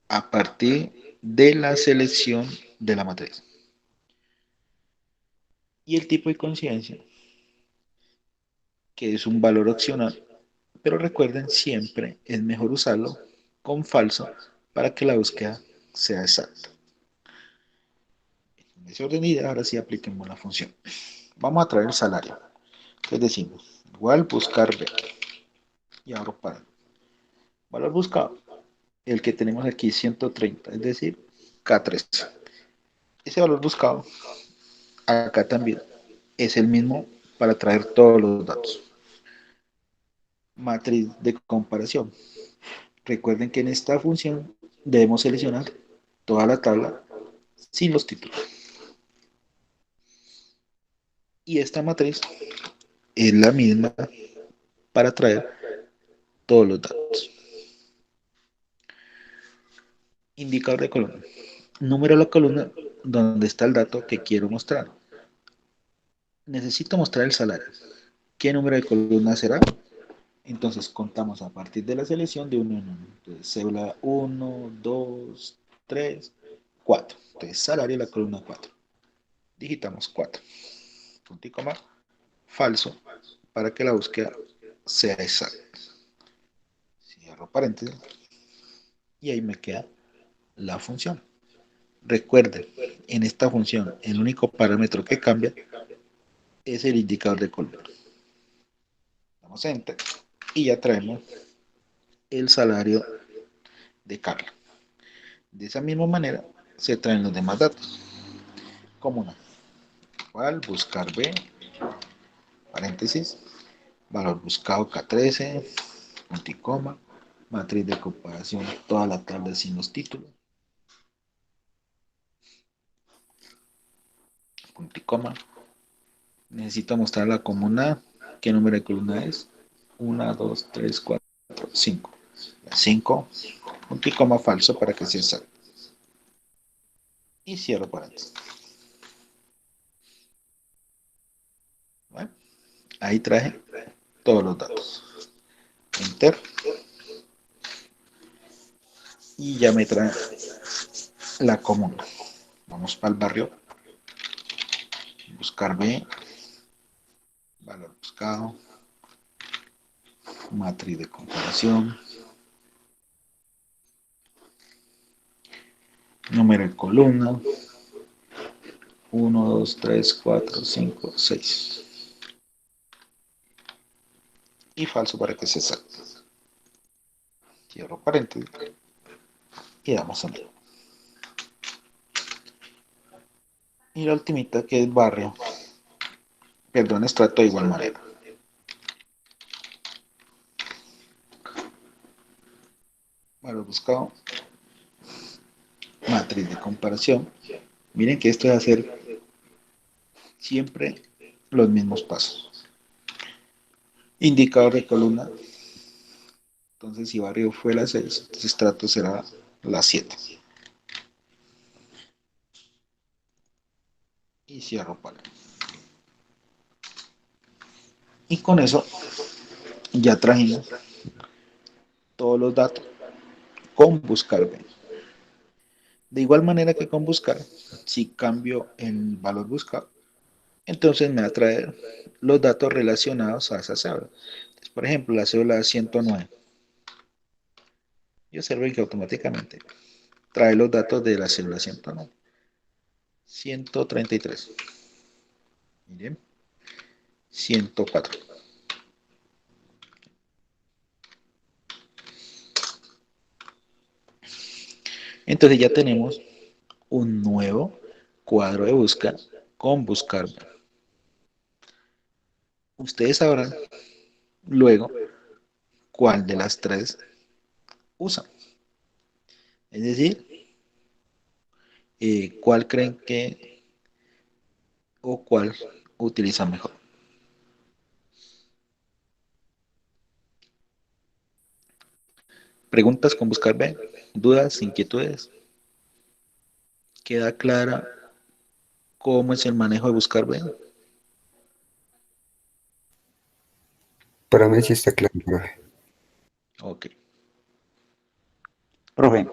a partir de la selección de la matriz. Y el tipo de coincidencia, que es un valor opcional, pero recuerden, siempre es mejor usarlo con falso para que la búsqueda sea exacta. En ese orden de ideas, ahora sí apliquemos la función. Vamos a traer el salario. Entonces decimos, igual buscar B. Y ahora para valor buscado, el que tenemos aquí 130, es decir, K3. Ese valor buscado, acá también, es el mismo para traer todos los datos. Matriz de comparación. Recuerden que en esta función debemos seleccionar toda la tabla sin los títulos. Y esta matriz es la misma para traer todos los datos. Indicador de columna. Número de la columna donde está el dato que quiero mostrar. Necesito mostrar el salario. ¿Qué número de columna será? Entonces contamos a partir de la selección de 1 en 1. Entonces, cédula 1, 2, 3, 4. Entonces, salario de la columna 4. Digitamos 4. Punto y coma, falso, para que la búsqueda sea exacta. Cierro paréntesis y ahí me queda la función. Recuerden, en esta función, el único parámetro que cambia es el indicador de columna. Damos enter y ya traemos el salario de Carla. De esa misma manera se traen los demás datos. Como una igual, buscar B, paréntesis, valor buscado K13, punto y coma, matriz de comparación, toda la tabla sin los títulos, punto y coma. Necesito mostrar la comuna, qué número de columna es, 1, 2, 3, 4, 5. 5, punto y coma falso para que sea exacto. Y cierro paréntesis. ¿Vale? Ahí traje todos los datos. Enter. Y ya me trae la comuna. Vamos para el barrio buscar B, valor buscado, matriz de comparación, número de columna, 1, 2, 3, 4, 5, 6. Y falso para que se salte. Cierro paréntesis y damos a enter. Y la ultimita que es barrio, perdón, estrato de igual manera. Valor buscado, matriz de comparación. Miren que esto es hacer siempre los mismos pasos. Indicador de columna. Entonces, si barrio fue la 6, entonces estrato será la 7. Y cierro paréntesis. Y con eso ya trajimos todos los datos con buscar B. De igual manera que con buscar, si cambio el valor buscado, entonces me va a traer los datos relacionados a esa cédula. Entonces, por ejemplo, la cédula 109. Y observen que automáticamente trae los datos de la cédula 109. 133. Miren. 104. Entonces ya tenemos un nuevo cuadro de búsqueda con buscar. Ustedes sabrán luego cuál de las tres usan. Es decir, cuál creen que o cuál utilizan mejor. Preguntas con buscar B, dudas, inquietudes. ¿Queda clara cómo es el manejo de buscar B? Para mí sí está claro, profe. Ok. Profe,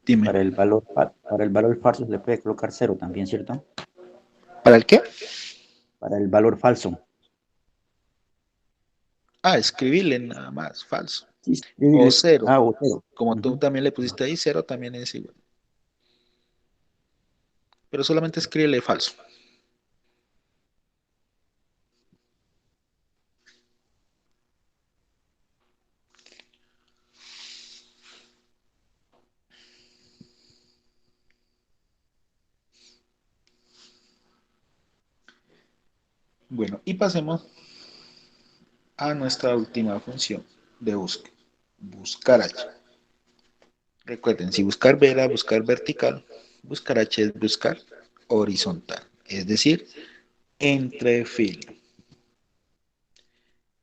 Dime. para el valor falso se le puede colocar 0 también, ¿cierto? ¿Para el qué? Para el valor falso. Escribirle nada más, falso. Sí, O escribirle, cero. o 0. Como tú también le pusiste ahí, cero también es igual. Pero solamente escríbele falso. Bueno, y pasemos a nuestra última función de búsqueda. Buscar H. Recuerden, si buscar B era buscar vertical, buscar H es buscar horizontal. Es decir, entre fila.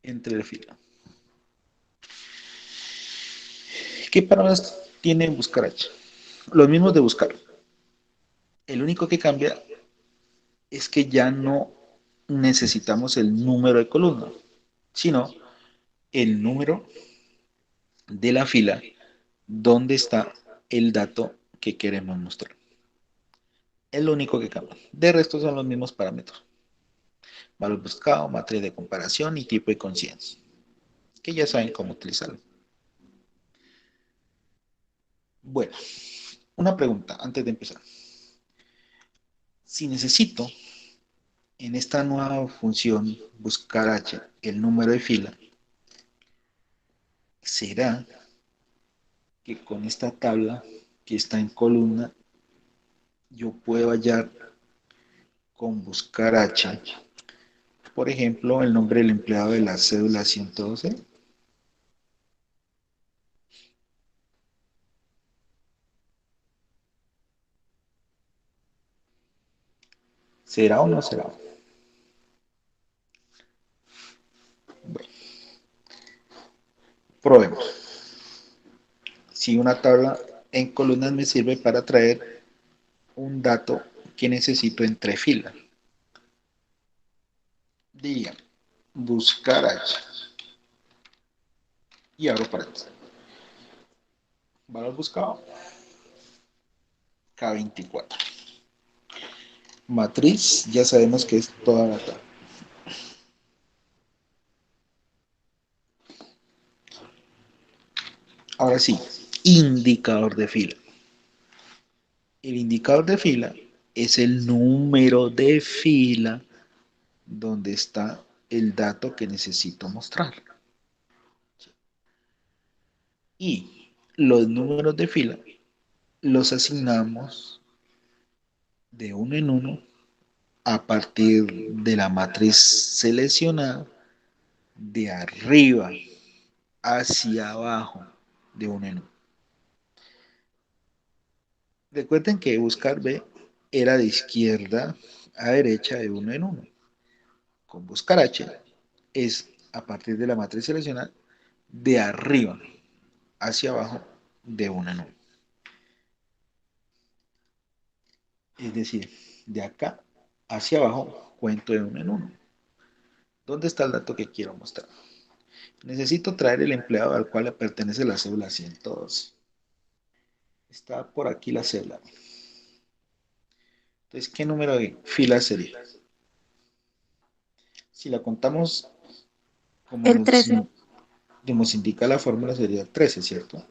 Entre fila. ¿Qué palabras tiene buscar H? Los mismos de buscar. El único que cambia es que ya no necesitamos el número de columna, sino el número de la fila donde está el dato que queremos mostrar. Es lo único que cambia. De resto son los mismos parámetros. Valor buscado, matriz de comparación y tipo de conciencia, que ya saben cómo utilizarlo. Bueno, una pregunta antes de empezar. Si necesito en esta nueva función buscar H el número de fila, ¿será que con esta tabla que está en columna yo puedo hallar con buscar H, por ejemplo, el nombre del empleado de la cédula 112? ¿Será o no será? Bueno, probemos. Si una tabla en columnas me sirve para traer un dato que necesito entre filas, diría buscar H y abro paréntesis. Valor buscado K24. Matriz, ya sabemos que es toda la tabla. Ahora sí, indicador de fila. El indicador de fila es el número de fila donde está el dato que necesito mostrar. Y los números de fila los asignamos de uno en uno a partir de la matriz seleccionada de arriba hacia abajo de uno en uno. Recuerden que buscar B era de izquierda a derecha de uno en uno. Con buscar H es a partir de la matriz seleccionada de arriba hacia abajo de uno en uno. Es decir, de acá hacia abajo cuento de uno en uno. ¿Dónde está el dato que quiero mostrar? Necesito traer el empleado al cual le pertenece la cédula 112. Está por aquí la cédula. Entonces, ¿qué número de fila sería? Si la contamos como El 13. nos indica la fórmula, sería el 13, ¿cierto?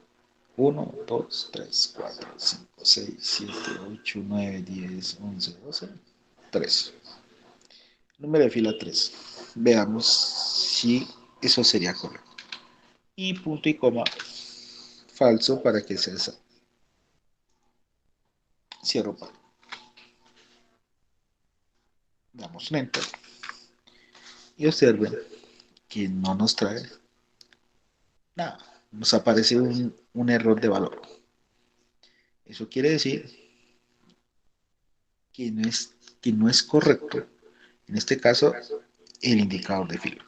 1, 2, 3, 4, 5, 6, 7, 8, 9, 10, 11, 12, 13. Número de fila 3. Veamos si eso sería correcto. Y punto y coma falso para que sea esa. Cierro para. Damos un enter. Y observen que no nos trae nada. Nos aparece un error de valor. Eso quiere decir que no es correcto, en este caso, el indicador de fila.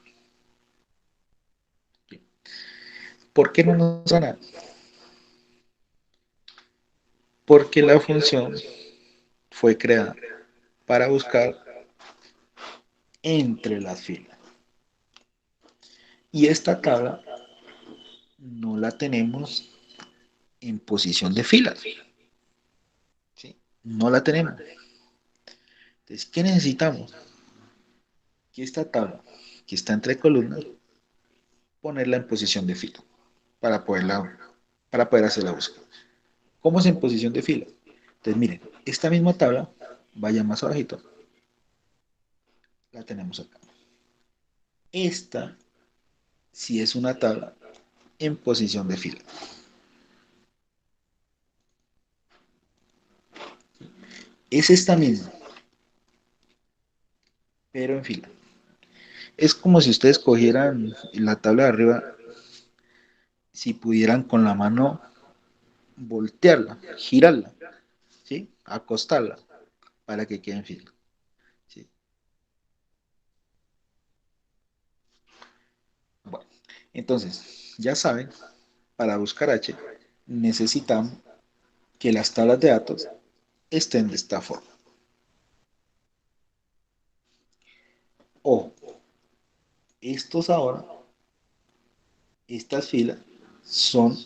¿Por qué no nos da nada? Porque la función fue creada para buscar entre las filas. Y esta tabla no la tenemos en posición de filas. ¿Sí? No la tenemos. Entonces, ¿qué necesitamos? Que esta tabla, que está entre columnas, ponerla en posición de fila para poder hacer la búsqueda. ¿Cómo es en posición de fila? Entonces, miren, esta misma tabla, vaya más abajito, la tenemos acá. Esta sí es una tabla en posición de fila. Es esta misma, pero en fila. Es como si ustedes cogieran la tabla de arriba, si pudieran con la mano voltearla, girarla, ¿sí? Acostarla para que quede en fila. ¿Sí? Bueno, entonces, ya saben, para buscar H necesitamos que las tablas de datos estén de esta forma. O estos ahora, estas filas son,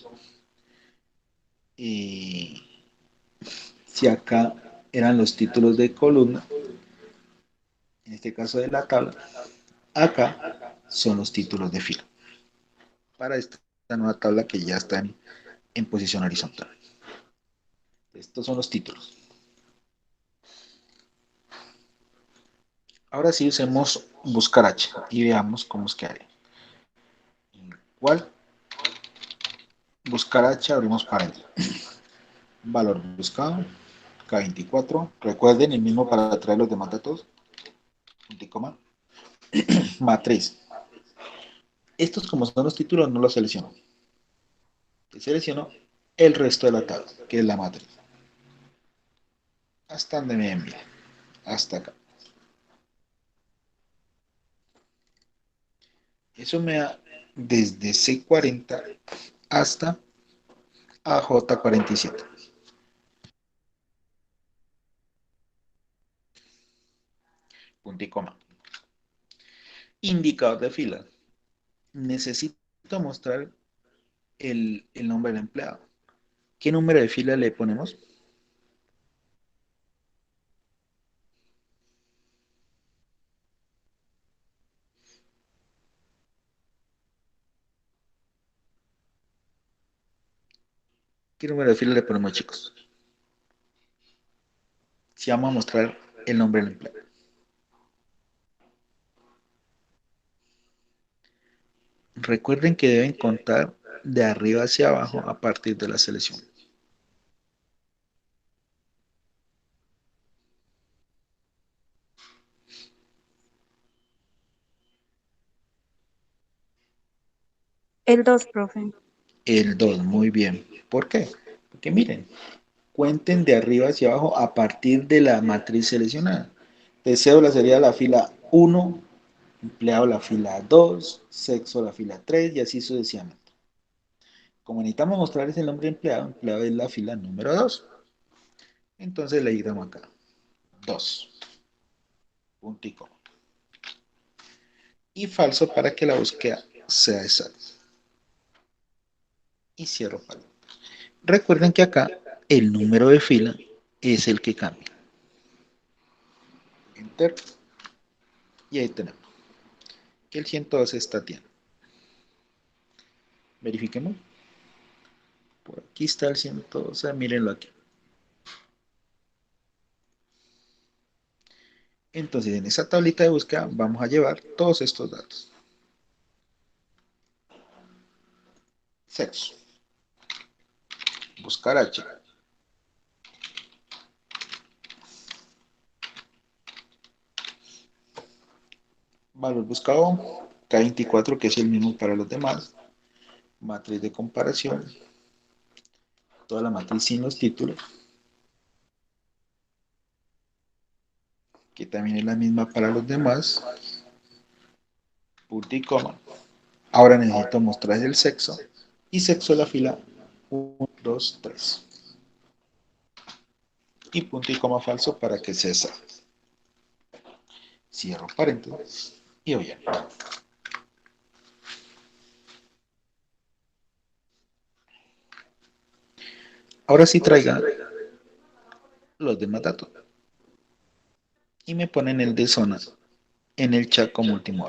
eh, si acá eran los títulos de columna, en este caso de la tabla, acá son los títulos de fila. Para esta nueva tabla que ya está en posición horizontal. Estos son los títulos. Ahora sí usemos buscar H y veamos cómo es que haré. Igual, buscar H, abrimos paréntesis. Valor buscado, K24. Recuerden el mismo para traer los demás datos. Punto y coma. Matriz. Estos como son los títulos no los selecciono. Selecciono el resto de la tabla, que es la matriz. Hasta donde me envíe. Hasta acá. Eso me da desde C40 hasta AJ47. Punto y coma. Indicador de fila. Necesito mostrar el nombre del empleado. ¿Qué número de fila le ponemos? ¿Qué número de fila le ponemos, chicos? Si vamos a mostrar el nombre del empleado. Recuerden que deben contar de arriba hacia abajo a partir de la selección. El 2, profe. El 2, muy bien. ¿Por qué? Porque miren, cuenten de arriba hacia abajo a partir de la matriz seleccionada. De cédula sería la fila 1, empleado la fila 2, sexo la fila 3 y así sucesivamente. Como necesitamos mostrar ese nombre de empleado, empleado es la fila número 2. Entonces le damos acá 2, puntico. Y falso para que la búsqueda sea exacta. Y cierro palo. Recuerden que acá el número de fila es el que cambia. Enter. Y ahí tenemos que el 112 está Tatiana. Verifiquemos. Por aquí está el 112, mírenlo aquí. Entonces, en esa tablita de búsqueda vamos a llevar todos estos datos. Sexo. Buscar H. Valor buscado, K24, que es el mismo para los demás. Matriz de comparación. Toda la matriz sin los títulos. Que también es la misma para los demás. Punto y coma. Ahora necesito mostrar el sexo. Y sexo de la fila 1, 2, 3. Y punto y coma falso para que se salga. Cierro paréntesis y oye. Ahora sí traiga los demás datos. Y me ponen el de zona en el chat como último.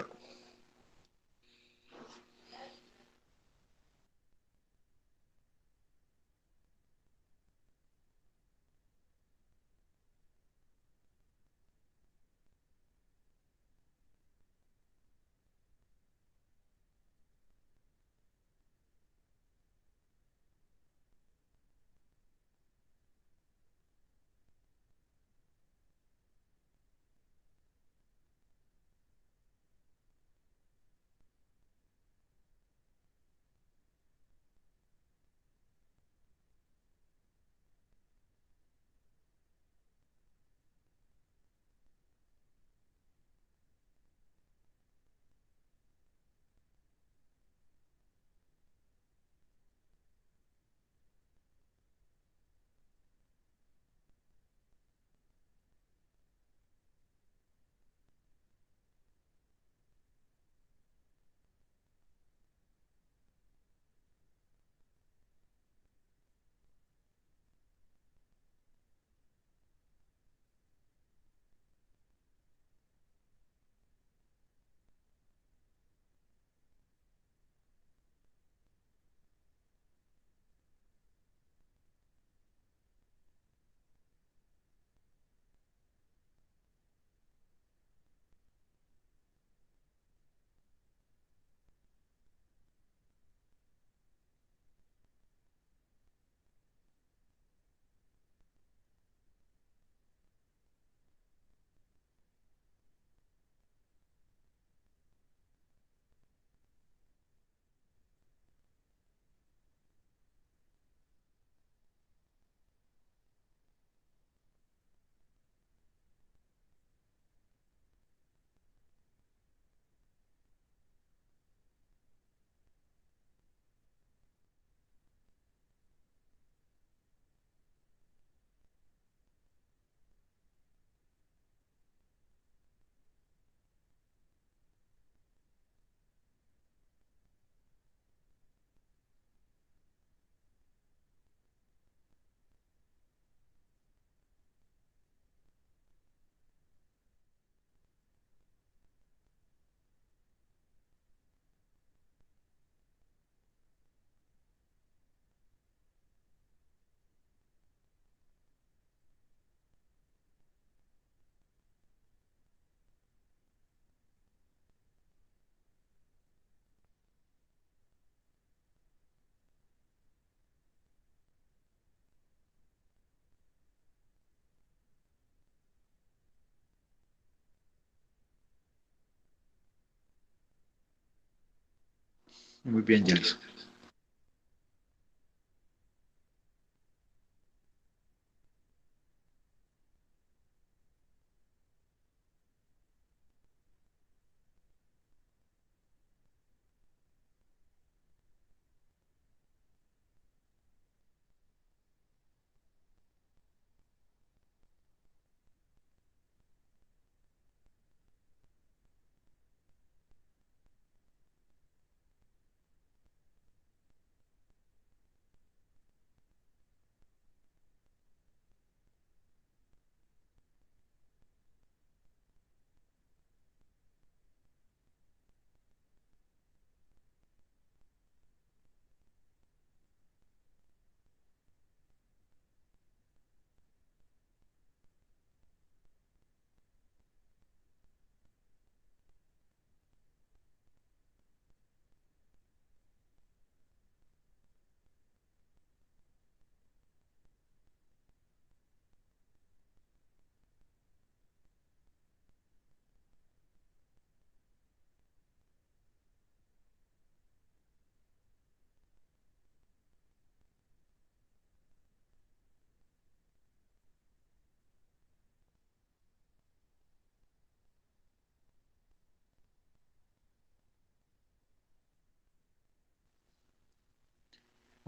Muy bien, Jason.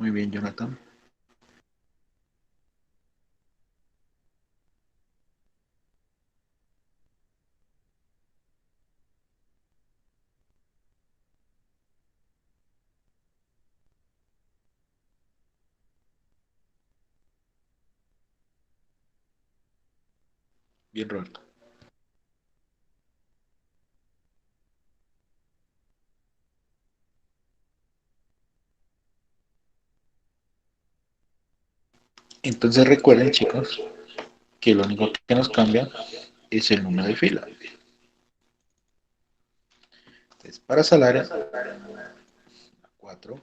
Muy bien, Jonathan. Bien, Roberto. Entonces recuerden, chicos, que lo único que nos cambia es el número de fila. Entonces, para salario, 4.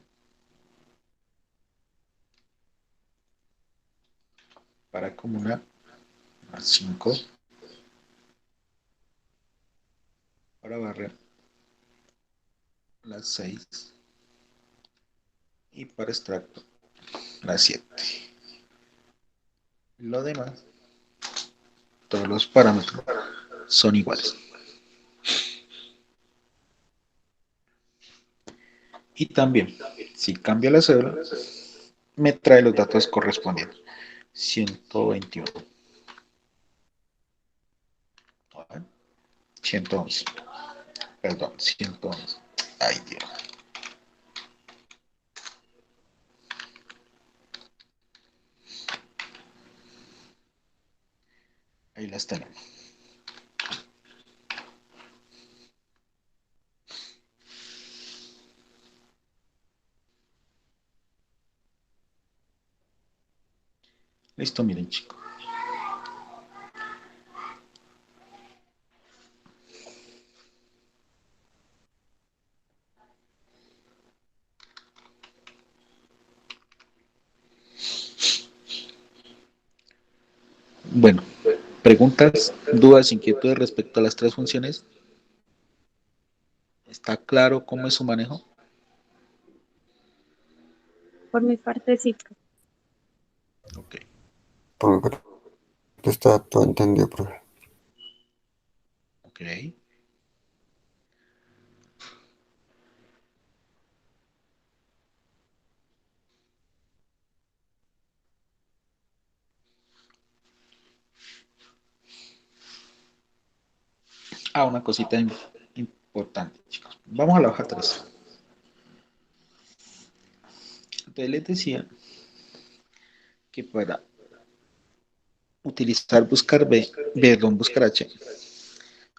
Para comuna, más 5. Para barrio, las 6. Y para extracto, las 7. Lo demás, todos los parámetros son iguales. Y también, si cambia la cédula, me trae los datos correspondientes. 121. 111. Perdón, 111. Ay, Dios. Ahí las tenemos. Listo, miren, chicos. Bueno, preguntas, dudas, inquietudes respecto a las tres funciones. ¿Está claro cómo es su manejo? Por mi parte, sí. Ok. Por mi parte está todo entendido, profe. Ok. Una cosita importante, chicos. Vamos a la hoja 3. Entonces les decía que para utilizar buscar B, perdón, buscar H,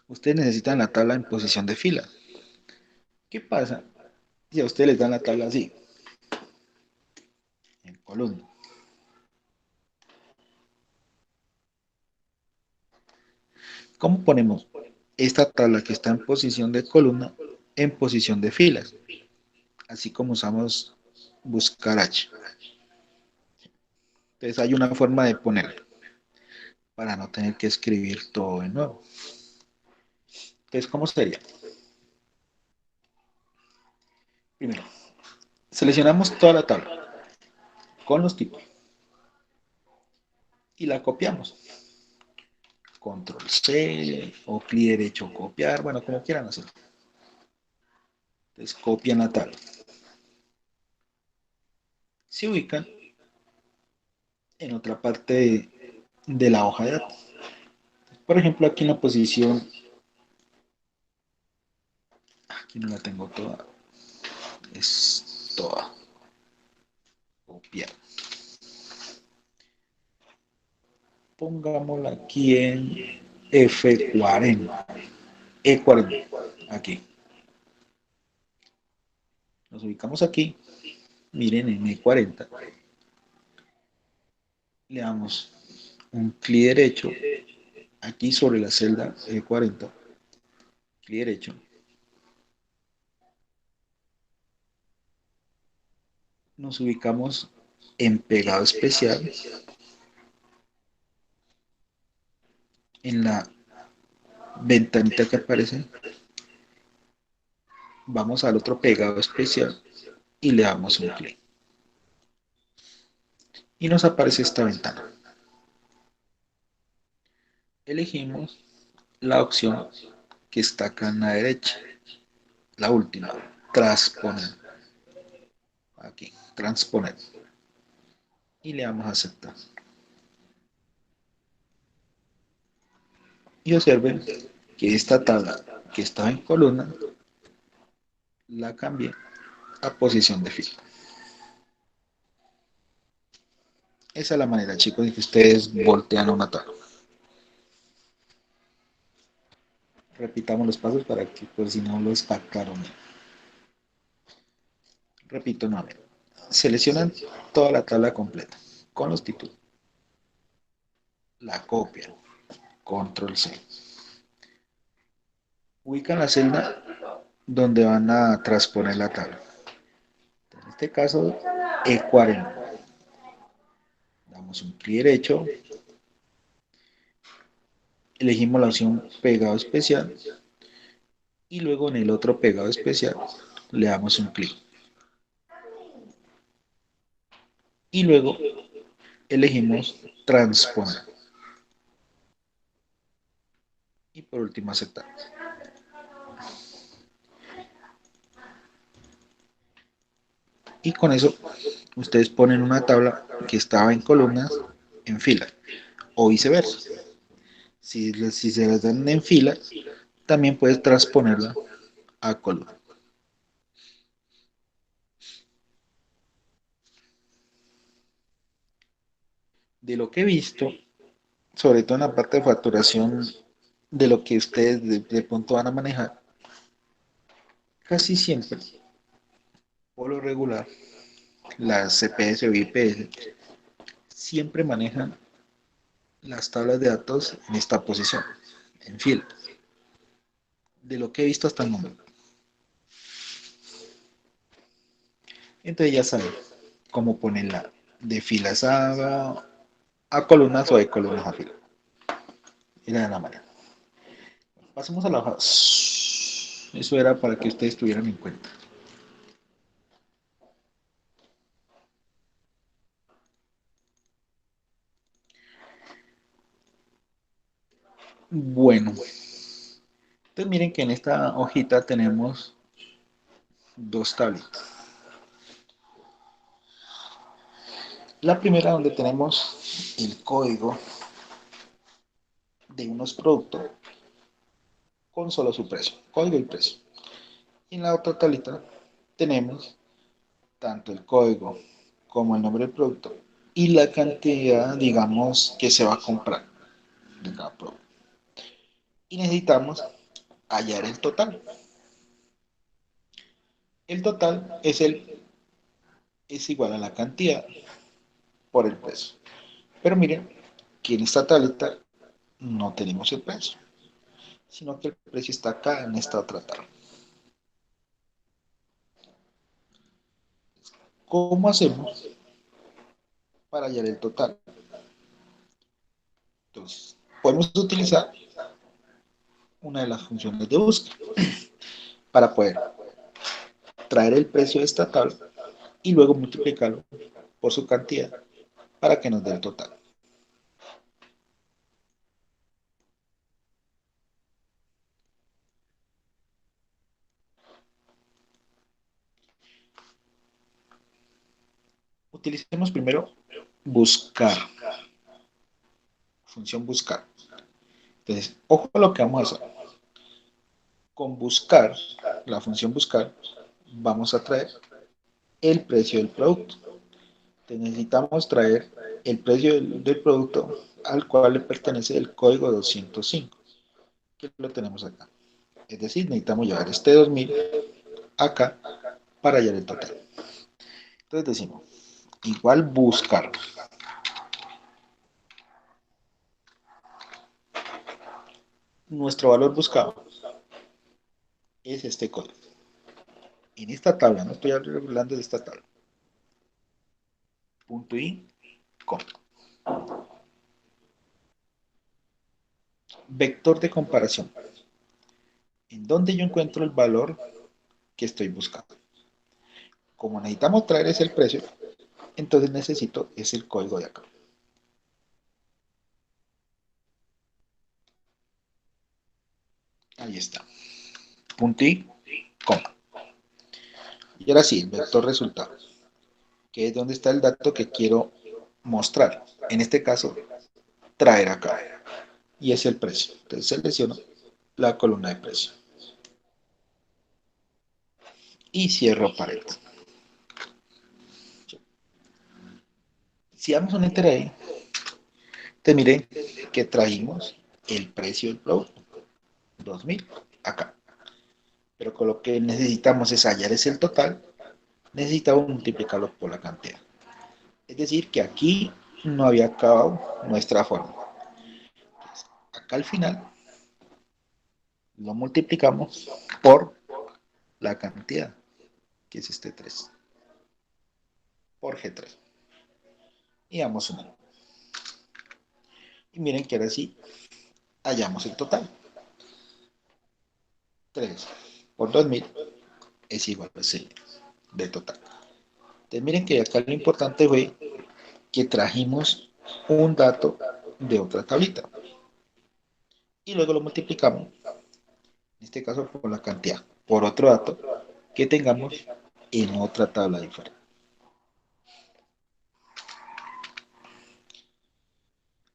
ustedes necesitan la tabla en posición de fila. ¿Qué pasa si a ustedes les dan la tabla así, en columna? ¿Cómo ponemos esta tabla que está en posición de columna en posición de filas? Así como usamos buscar H. Entonces hay una forma de ponerlo para no tener que escribir todo de nuevo. Entonces, ¿cómo sería? Primero, Seleccionamos toda la tabla con los tipos y la copiamos. Control C o clic derecho copiar, bueno, como quieran hacer. Entonces copian la tabla. Se ubican en otra parte de la hoja de datos. Por ejemplo, aquí en la posición, aquí no la tengo toda, es toda. Copiar. Pongámosla aquí en F40, E40, aquí. Nos ubicamos aquí, miren en E40. Le damos un clic derecho aquí sobre la celda E40, clic derecho. Nos ubicamos en pegado especial, en la ventanita que aparece. Vamos al otro pegado especial y le damos un clic. Y nos aparece esta ventana. Elegimos la opción que está acá en la derecha, la última, transponer. Aquí, transponer. Y le damos a aceptar. Y observen que esta tabla que estaba en columna la cambié a posición de fila. Esa es la manera, chicos, de que ustedes voltean una tabla. Repitamos los pasos para que, por si no los captaron. Repito nuevamente. Seleccionan toda la tabla completa con los títulos. La copian. Control C. Ubican la celda donde van a transponer la tabla. En este caso, E40. Damos un clic derecho. Elegimos la opción pegado especial. Y luego en el otro pegado especial le damos un clic. Y luego elegimos transponer. Y por último aceptar. Y con eso ustedes ponen una tabla que estaba en columnas en fila o viceversa. Si se las dan en fila, también puedes transponerla a columna. De lo que he visto, sobre todo en la parte de facturación, de lo que ustedes de pronto van a manejar, casi siempre, por lo regular, las CPS o IPS siempre manejan las tablas de datos en esta posición, en fila. De lo que he visto hasta el momento. Entonces ya saben cómo ponerla de filas a columnas o de columnas a filas. Y de la manera. Pasemos a la hoja. Eso era para que ustedes tuvieran en cuenta. Bueno, entonces miren que en esta hojita tenemos dos tablitas. La primera donde tenemos el código de unos productos con solo su precio, código y precio. Y en la otra tablita tenemos tanto el código como el nombre del producto y la cantidad, digamos, que se va a comprar de cada producto. Y necesitamos hallar el total. El total es igual a la cantidad por el precio. Pero miren que en esta tablita no tenemos el precio, sino que el precio está acá en esta otra tabla. ¿Cómo hacemos para hallar el total? Entonces, podemos utilizar una de las funciones de búsqueda para poder traer el precio de esta tabla y luego multiplicarlo por su cantidad para que nos dé el total. Utilicemos primero buscar, función buscar. Entonces, ojo a lo que vamos a hacer. Con buscar, la función buscar, vamos a traer el precio del producto. Entonces, necesitamos traer el precio del producto al cual le pertenece el código 205, que lo tenemos acá. Es decir, necesitamos llevar este 2000 acá para hallar el total. Entonces decimos, igual buscar. Nuestro valor buscado es este código. En esta tabla, no estoy hablando de esta tabla. Punto y coma. Vector de comparación. En donde yo encuentro el valor que estoy buscando. Como necesitamos traer ese el precio, entonces necesito es el código de acá. Ahí está. Punto y coma. Y ahora sí, el vector resultado, que es donde está el dato que quiero mostrar. En este caso, traer acá. Y es el precio. Entonces selecciono la columna de precio. Y cierro paréntesis. Si damos un enter ahí, te mire que trajimos el precio del producto, 2000, acá. Pero con lo que necesitamos es hallar es el total, necesitamos multiplicarlo por la cantidad. Es decir, que aquí no había acabado nuestra fórmula. Acá al final lo multiplicamos por la cantidad, que es este 3, por G3. Y damos una. Y miren que ahora sí hallamos el total. 3 por 2000 es igual a 6 de total. Entonces miren que acá lo importante fue que trajimos un dato de otra tablita y luego lo multiplicamos, en este caso por la cantidad, por otro dato que tengamos en otra tabla diferente.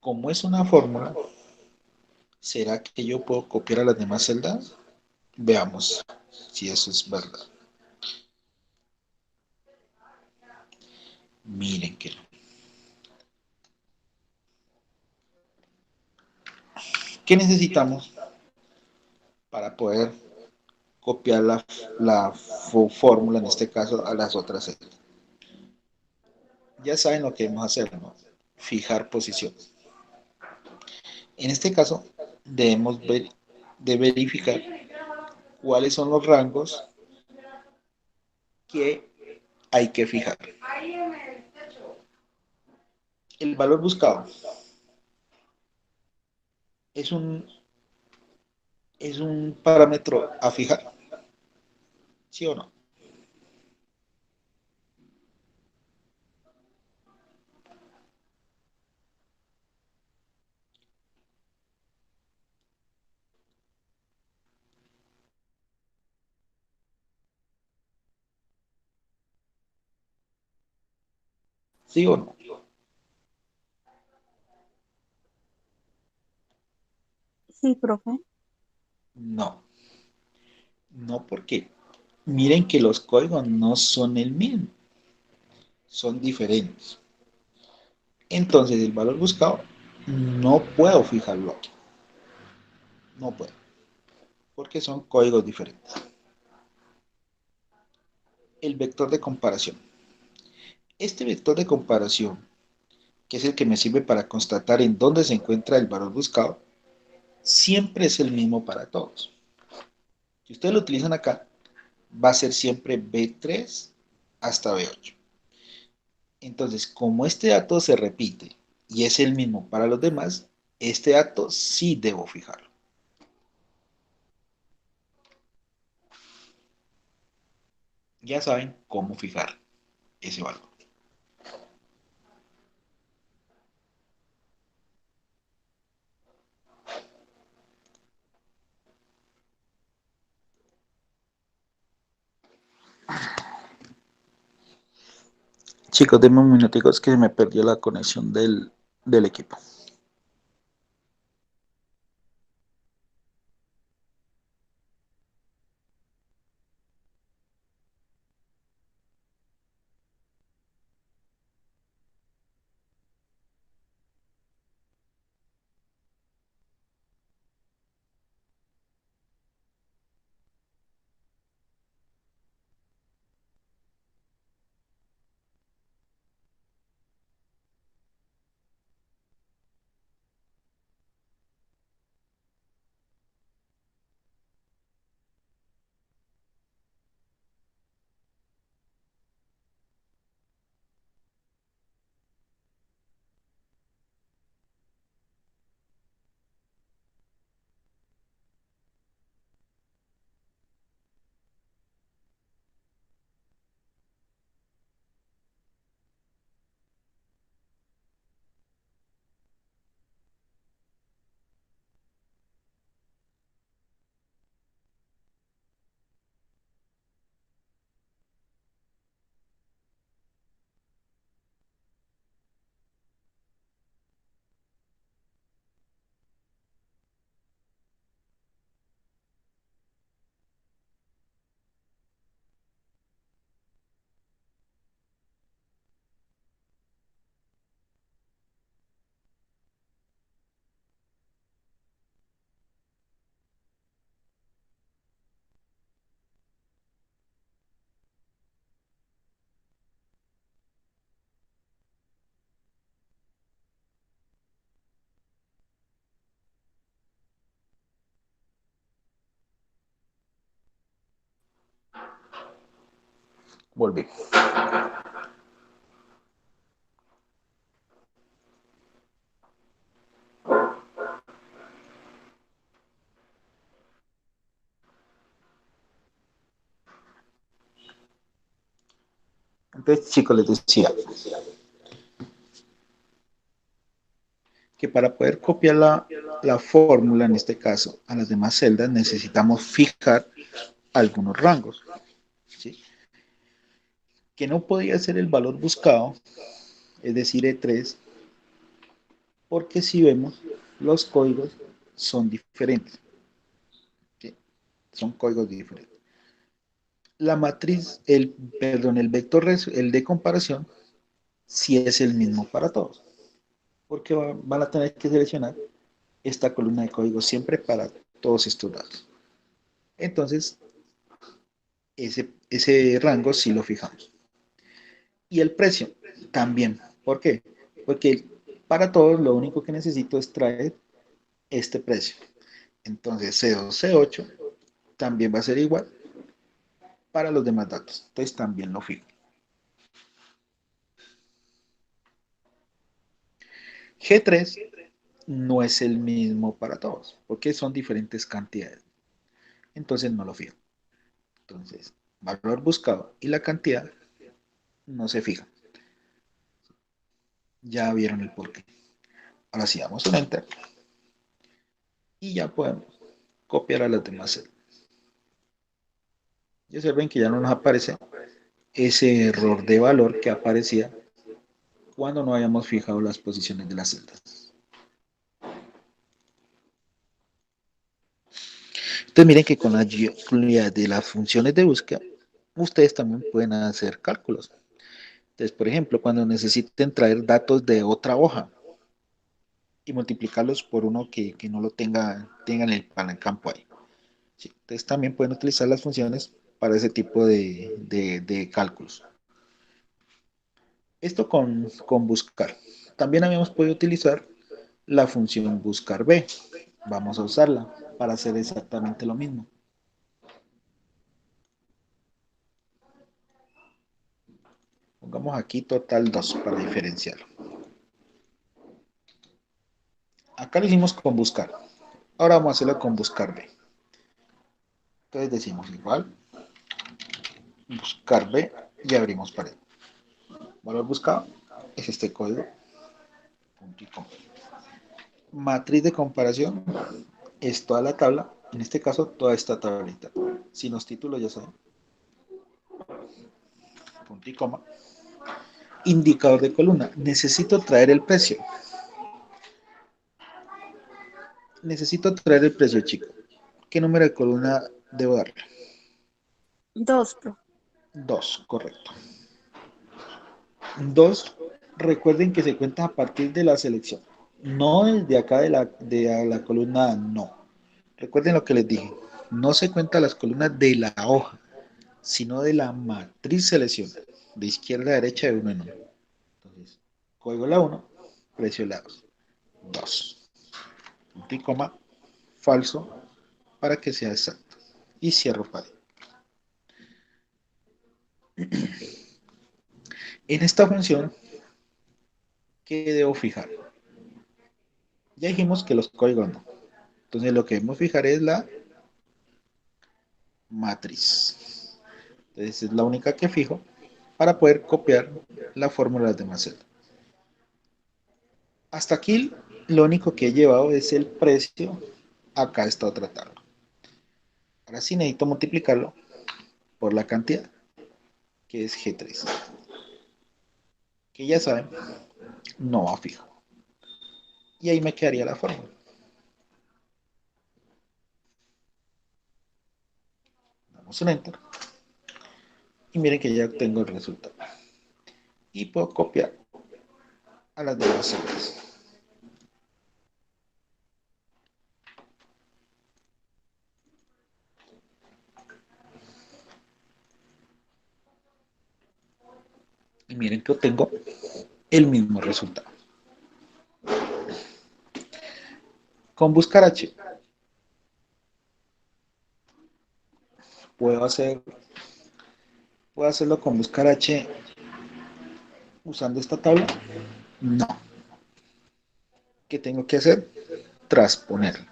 Como es una fórmula, ¿será que yo puedo copiar a las demás celdas? Veamos si eso es verdad. Miren que no. ¿Qué necesitamos para poder copiar la fórmula, en este caso, a las otras celdas? Ya saben lo que debemos hacer, ¿no? Fijar posición. En este caso, debemos de verificar cuáles son los rangos que hay que fijar. El valor buscado es un parámetro a fijar, ¿sí o no? ¿Sí o no? Sí, profe. No, no porque miren que los códigos no son el mismo, son diferentes. Entonces el valor buscado no puedo fijarlo aquí, no puedo, porque son códigos diferentes. El vector de comparación. Este vector de comparación, que es el que me sirve para constatar en dónde se encuentra el valor buscado, siempre es el mismo para todos. Si ustedes lo utilizan acá, va a ser siempre B3 hasta B8. Entonces, como este dato se repite y es el mismo para los demás, este dato sí debo fijarlo. Ya saben cómo fijar ese valor. Chicos, denme un minutico, es que se me perdió la conexión del equipo. Volví. Entonces, chicos, les decía que para poder copiar la fórmula, en este caso, a las demás celdas, necesitamos fijar algunos rangos, ¿sí? Que no podía ser el valor buscado, es decir, E3, porque si vemos, los códigos son diferentes, ¿sí? Son códigos diferentes. La matriz, el vector, el de comparación, sí es el mismo para todos, porque van a tener que seleccionar esta columna de código siempre para todos estos datos. Entonces, ese rango sí lo fijamos. Y el precio también. ¿Por qué? Porque para todos lo único que necesito es traer este precio. Entonces, C2, C8 también va a ser igual para los demás datos. Entonces, también lo fijo. G3 no es el mismo para todos, porque son diferentes cantidades. Entonces, no lo fijo. Entonces, valor buscado y la cantidad no se fijan. Ya vieron el porqué. Ahora sí, damos un enter y ya podemos copiar a las demás celdas. Y observen que ya no nos aparece ese error de valor que aparecía cuando no habíamos fijado las posiciones de las celdas. Entonces miren que con la ayuda de las funciones de búsqueda, ustedes también pueden hacer cálculos. Entonces, por ejemplo, cuando necesiten traer datos de otra hoja y multiplicarlos por uno que no lo tengan para el campo ahí. Sí, entonces también pueden utilizar las funciones para ese tipo de cálculos. Esto con buscar. También habíamos podido utilizar la función buscar B. Vamos a usarla para hacer exactamente lo mismo. Pongamos aquí total 2 para diferenciarlo. Acá lo hicimos con buscar. Ahora vamos a hacerlo con buscar B. Entonces decimos igual, buscar B y abrimos pared. Valor buscado es este código. Punto y coma. Matriz de comparación es toda la tabla, en este caso toda esta tablita. Si los títulos ya saben. Punto y coma. Indicador de columna. Necesito traer el precio. Necesito traer el precio, chicos. ¿Qué número de columna debo darle? 2, profe. 2, correcto. 2, recuerden que se cuenta a partir de la selección. No desde acá de la columna, no. Recuerden lo que les dije. No se cuenta las columnas de la hoja, sino de la matriz selección. De izquierda a derecha de uno en uno. Entonces, código la 1, precio la 2. 2. Punto y coma, falso, para que sea exacto. Y cierro pared. En esta función, ¿qué debo fijar? Ya dijimos que los códigos no. Entonces lo que debemos fijar es la matriz. Entonces es la única que fijo para poder copiar la fórmula de las demás celdas. Hasta aquí lo único que he llevado es el precio. Acá está otra tabla. Ahora sí necesito multiplicarlo por la cantidad, que es G3. Que ya saben, no va fijo. Y ahí me quedaría la fórmula. Damos un enter. Y miren que ya obtengo el resultado. Y puedo copiar a las demás celdas. Y miren que obtengo el mismo resultado. Con buscar H puedo hacerlo con buscar H usando esta tabla. No. ¿Qué tengo que hacer? Transponer.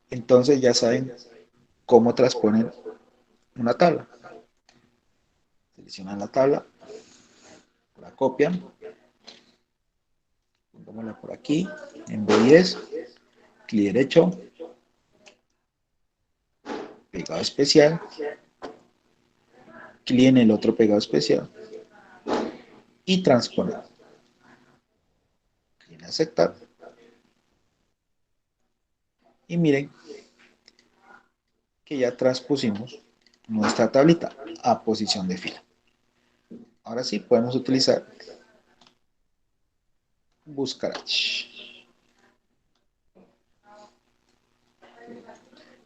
Entonces ya saben cómo transponer una tabla. Seleccionan la tabla, la copian, pongámosla por aquí, en B10, clic derecho, pegado especial, clic en el otro pegado especial y transponer. Clic en aceptar. Y miren que ya transpusimos nuestra tablita a posición de fila. Ahora sí podemos utilizar buscar H.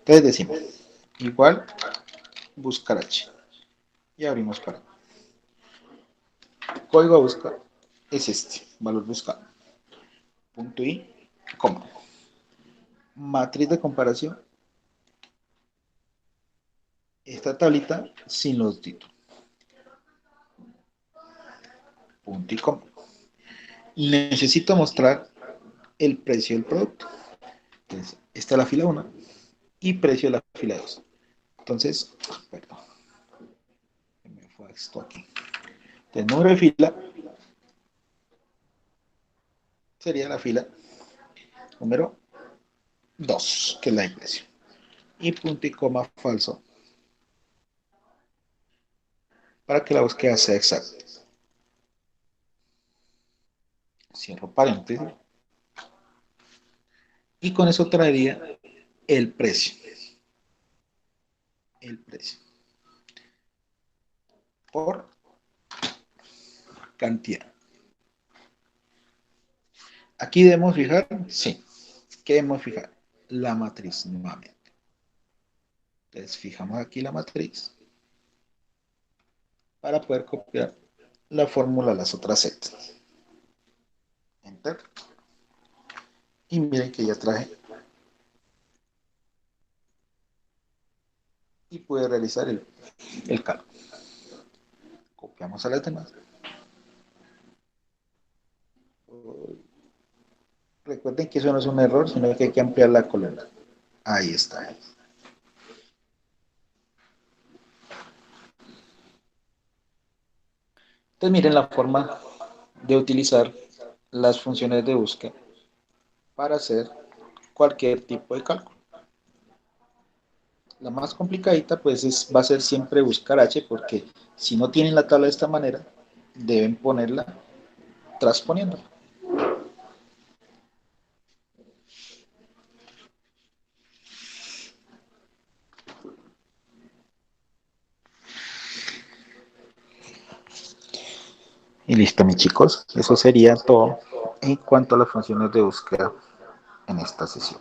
Entonces decimos igual buscar H y abrimos para. Código a buscar es este, valor buscado. Punto y coma. Matriz de comparación. Esta tablita sin los títulos. Punto y coma. Necesito mostrar el precio del producto. Entonces, esta es la fila 1 y precio de la fila 2. Entonces, perdón, me fue esto aquí. El número de fila sería la fila número 2, que es la de precio. Y punto y coma falso para que la búsqueda sea exacta. Cierro paréntesis. Y con eso traería el precio. El precio. Por cantidad. Aquí debemos fijar, sí. ¿Qué debemos fijar? La matriz nuevamente. Entonces fijamos aquí la matriz para poder copiar la fórmula a las otras celdas. Enter. Y miren que ya traje y pude realizar el cálculo. Copiamos a las demás. Recuerden que eso no es un error, sino que hay que ampliar la columna. Ahí está. Entonces miren la forma de utilizar las funciones de búsqueda para hacer cualquier tipo de cálculo. La más complicadita pues va a ser siempre buscar h, porque si no tienen la tabla de esta manera, deben ponerla transponiéndola. Y listo, mis chicos, eso sería todo en cuanto a las funciones de búsqueda en esta sesión.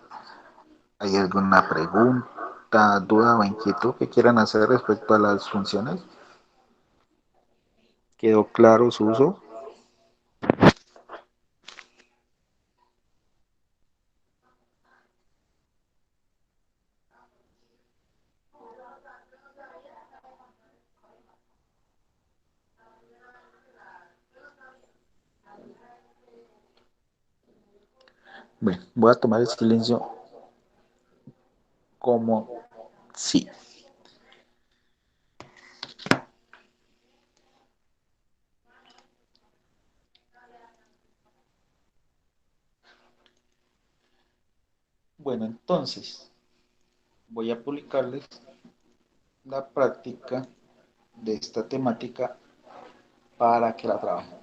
¿Hay alguna pregunta, duda o inquietud que quieran hacer respecto a las funciones? ¿Quedó claro su uso? Bueno, voy a tomar el silencio como sí. Bueno, entonces voy a publicarles la práctica de esta temática para que la trabajen.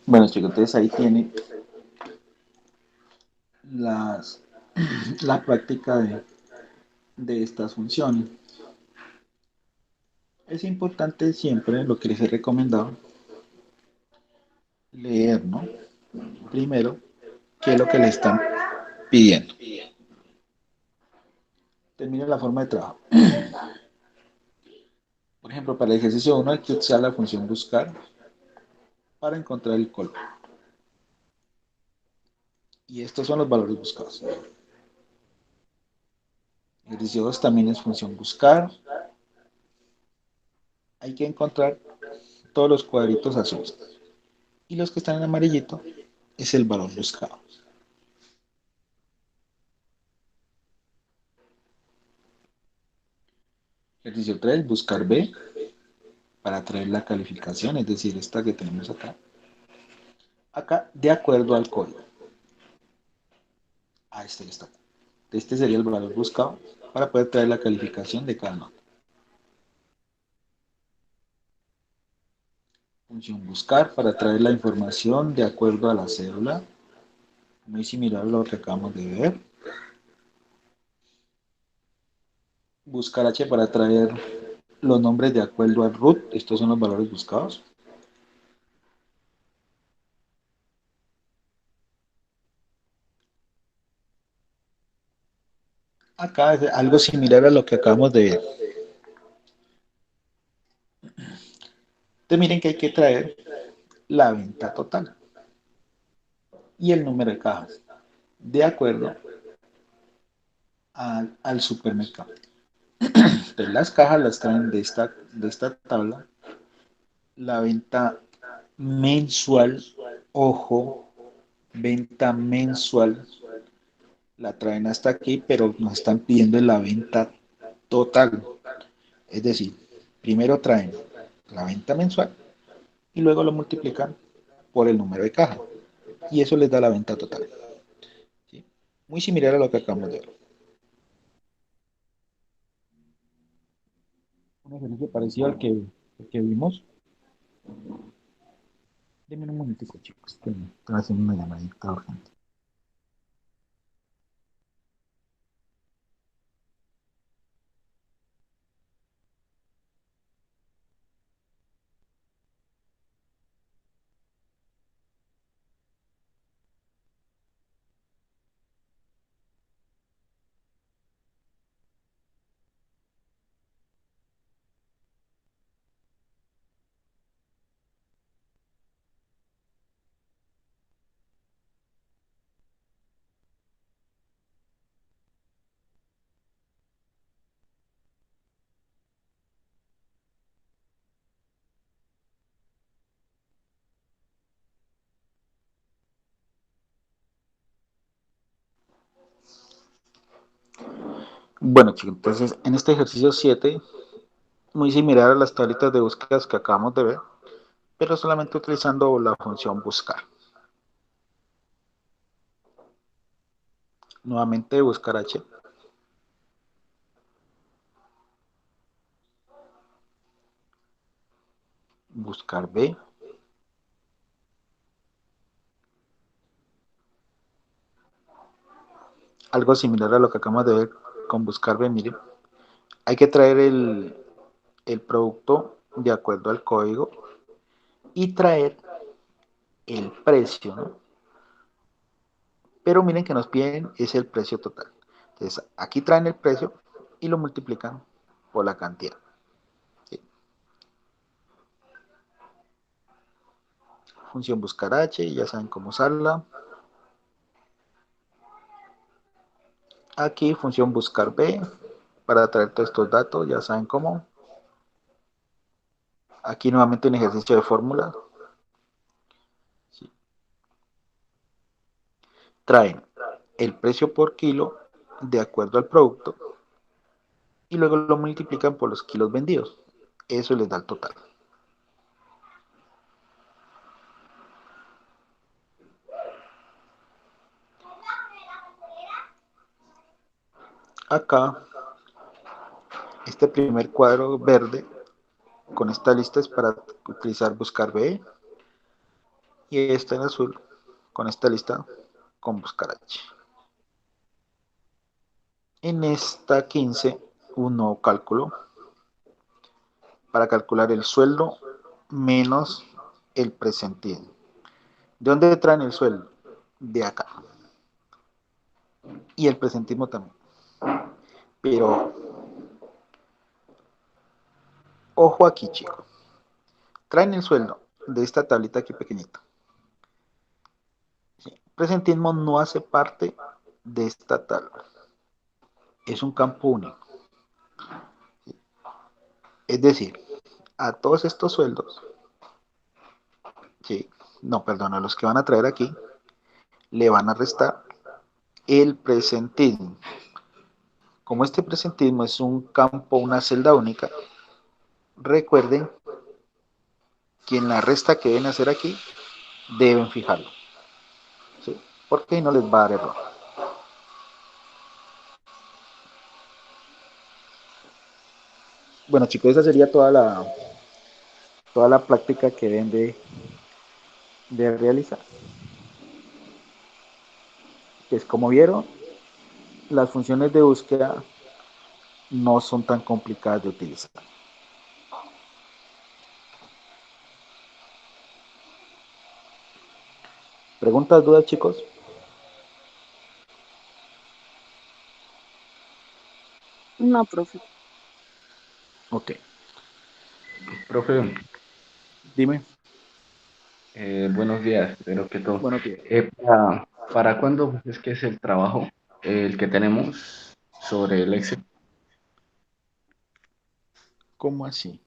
Bueno, chicos, entonces ahí tienen las, la práctica de estas funciones. Es importante siempre, lo que les he recomendado, leer, ¿no? Primero, qué es lo que le están pidiendo. Termina la forma de trabajo. Por ejemplo, para el ejercicio 1 hay que usar la función buscar para encontrar el color. Y estos son los valores buscados. El ejercicio 2 también es función buscar. Hay que encontrar todos los cuadritos azules. Y los que están en amarillito es el valor buscado. Ejercicio 3, buscar B para traer la calificación, es decir, esta que tenemos acá. Acá, de acuerdo al código. Ah, este está acá. Este sería el valor buscado para poder traer la calificación de cada nota. Función buscar para traer la información de acuerdo a la cédula. Muy similar a lo que acabamos de ver. Buscar H para traer los nombres de acuerdo al root. Estos son los valores buscados. Acá es algo similar a lo que acabamos de ver. Entonces miren que hay que traer la venta total y el número de cajas de acuerdo al supermercado. Entonces las cajas las traen de esta tabla. La venta mensual, ojo, venta mensual, la traen hasta aquí, pero nos están pidiendo la venta total. Es decir, primero traen la venta mensual y luego lo multiplican por el número de caja. Y eso les da la venta total. ¿Sí? Muy similar a lo que acabamos de ver. Un ejercicio parecido al que vimos. Denme un momentico, chicos. Estoy haciendo una llamadita urgente. Bueno, chicos, entonces en este ejercicio 7, muy similar a las tablitas de búsquedas que acabamos de ver, pero solamente utilizando la función buscar. Nuevamente buscar H. Buscar B. Algo similar a lo que acabamos de ver con buscar B, miren. Hay que traer el producto de acuerdo al código y traer el precio, ¿no? Pero miren que nos piden es el precio total. Entonces, aquí traen el precio y lo multiplican por la cantidad. ¿Sí? Función buscar H, ya saben cómo usarla. Aquí función buscar B, para traer todos estos datos, ya saben cómo. Aquí nuevamente un ejercicio de fórmula. ¿Sí? Traen el precio por kilo de acuerdo al producto y luego lo multiplican por los kilos vendidos. Eso les da el total. Acá, este primer cuadro verde con esta lista es para utilizar buscar B y esta en azul con esta lista con buscar H. En esta 15, un nuevo cálculo para calcular el sueldo menos el presentismo. ¿De dónde traen el sueldo? De acá. Y el presentismo también. Pero, ojo aquí, chicos. Traen el sueldo de esta tablita aquí pequeñita. ¿Sí? Presentismo no hace parte de esta tabla. Es un campo único. ¿Sí? Es decir, a todos estos sueldos, ¿sí? No, perdón, a los que van a traer aquí, le van a restar el presentismo. Como este presentismo es un campo, una celda única, recuerden que en la resta que deben hacer aquí, deben fijarlo. ¿Sí? Porque no les va a dar error. Bueno, chicos, esa sería toda la práctica que deben de realizar. Que es como vieron, las funciones de búsqueda no son tan complicadas de utilizar. ¿Preguntas, dudas, chicos? No, profe. Ok, Profe, dime. buenos días, primero que todo. Buenos días. ¿Para cuándo es que es el trabajo, el que tenemos sobre el Excel? ¿Cómo así?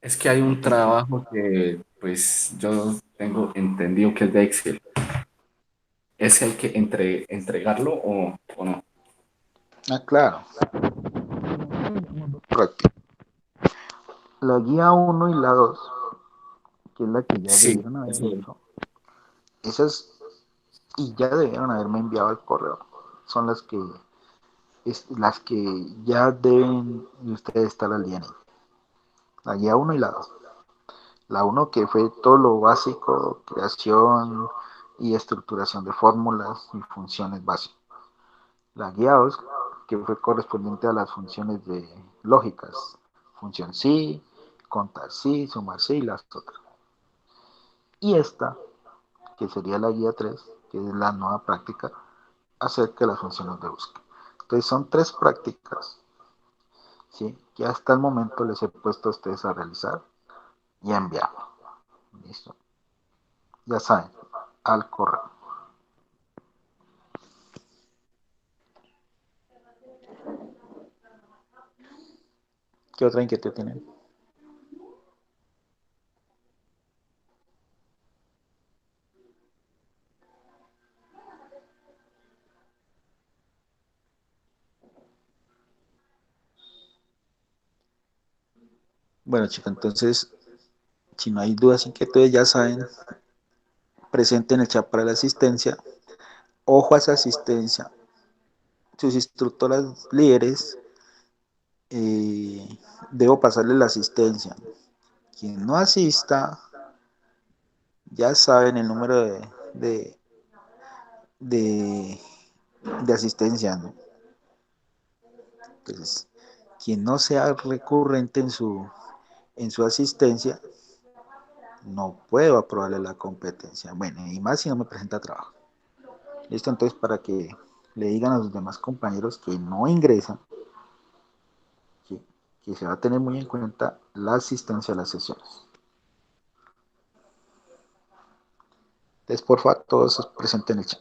Es que hay No un te entiendo. trabajo que, pues, yo tengo entendido que es de Excel. ¿Ese hay que entregarlo o no? Ah, claro. Correcto. La guía uno y la 2, que es la que ya Sí, debieron haber eso. hecho, esas y ya debieron haberme enviado el correo. Son las que ya deben ustedes estar al día en ello. La guía uno y la 2. La uno que fue todo lo básico, creación y estructuración de fórmulas y funciones básicas. La guía 2 que fue correspondiente a las funciones de lógicas. Función sí, contar sí, sumar sí y las otras. Y esta, que sería la guía 3 que es la nueva práctica acerca de las funciones de búsqueda. Entonces son tres prácticas, ¿sí? Que hasta el momento les he puesto a ustedes a realizar y a enviar. ¿Listo? Ya saben, al correo. ¿Qué otra inquietud tienen? Bueno, chicos, entonces, si no hay dudas, inquietudes, ya saben, presente en el chat para la asistencia. Ojo a esa asistencia. Sus instructoras líderes, debo pasarle la asistencia. Quien no asista, ya saben el número de, de asistencia, ¿no? Entonces, quien no sea recurrente en su asistencia, no puedo aprobarle la competencia. Bueno, y más si no me presenta trabajo. Listo, entonces para que le digan a los demás compañeros que no ingresan, que, que se va a tener muy en cuenta la asistencia a las sesiones. Entonces, por favor, todos presenten en el chat.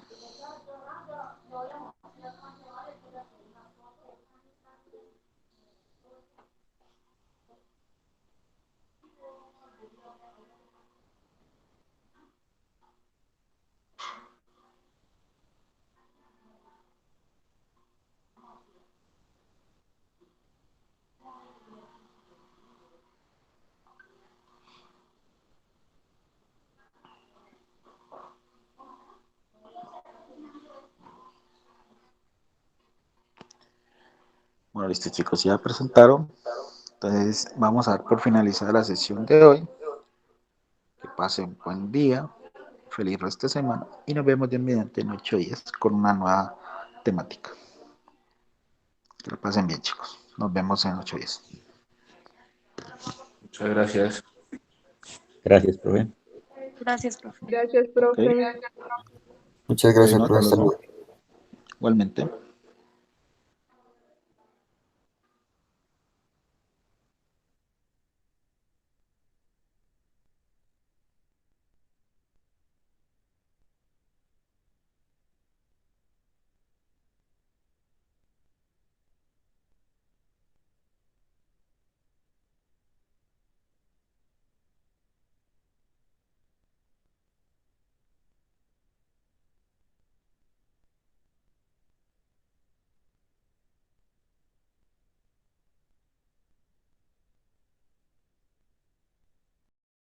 Bueno, listo, chicos, ya presentaron. Entonces, vamos a dar por finalizada la sesión de hoy. Que pasen buen día, feliz resto de semana y nos vemos de mediante en 8 días con una nueva temática. Que lo pasen bien, chicos. Nos vemos en 8 días. Muchas gracias. Gracias, profe. Gracias, profe. Gracias, Ok. profe. Muchas gracias, Bueno, hasta profesor. luego. Igualmente.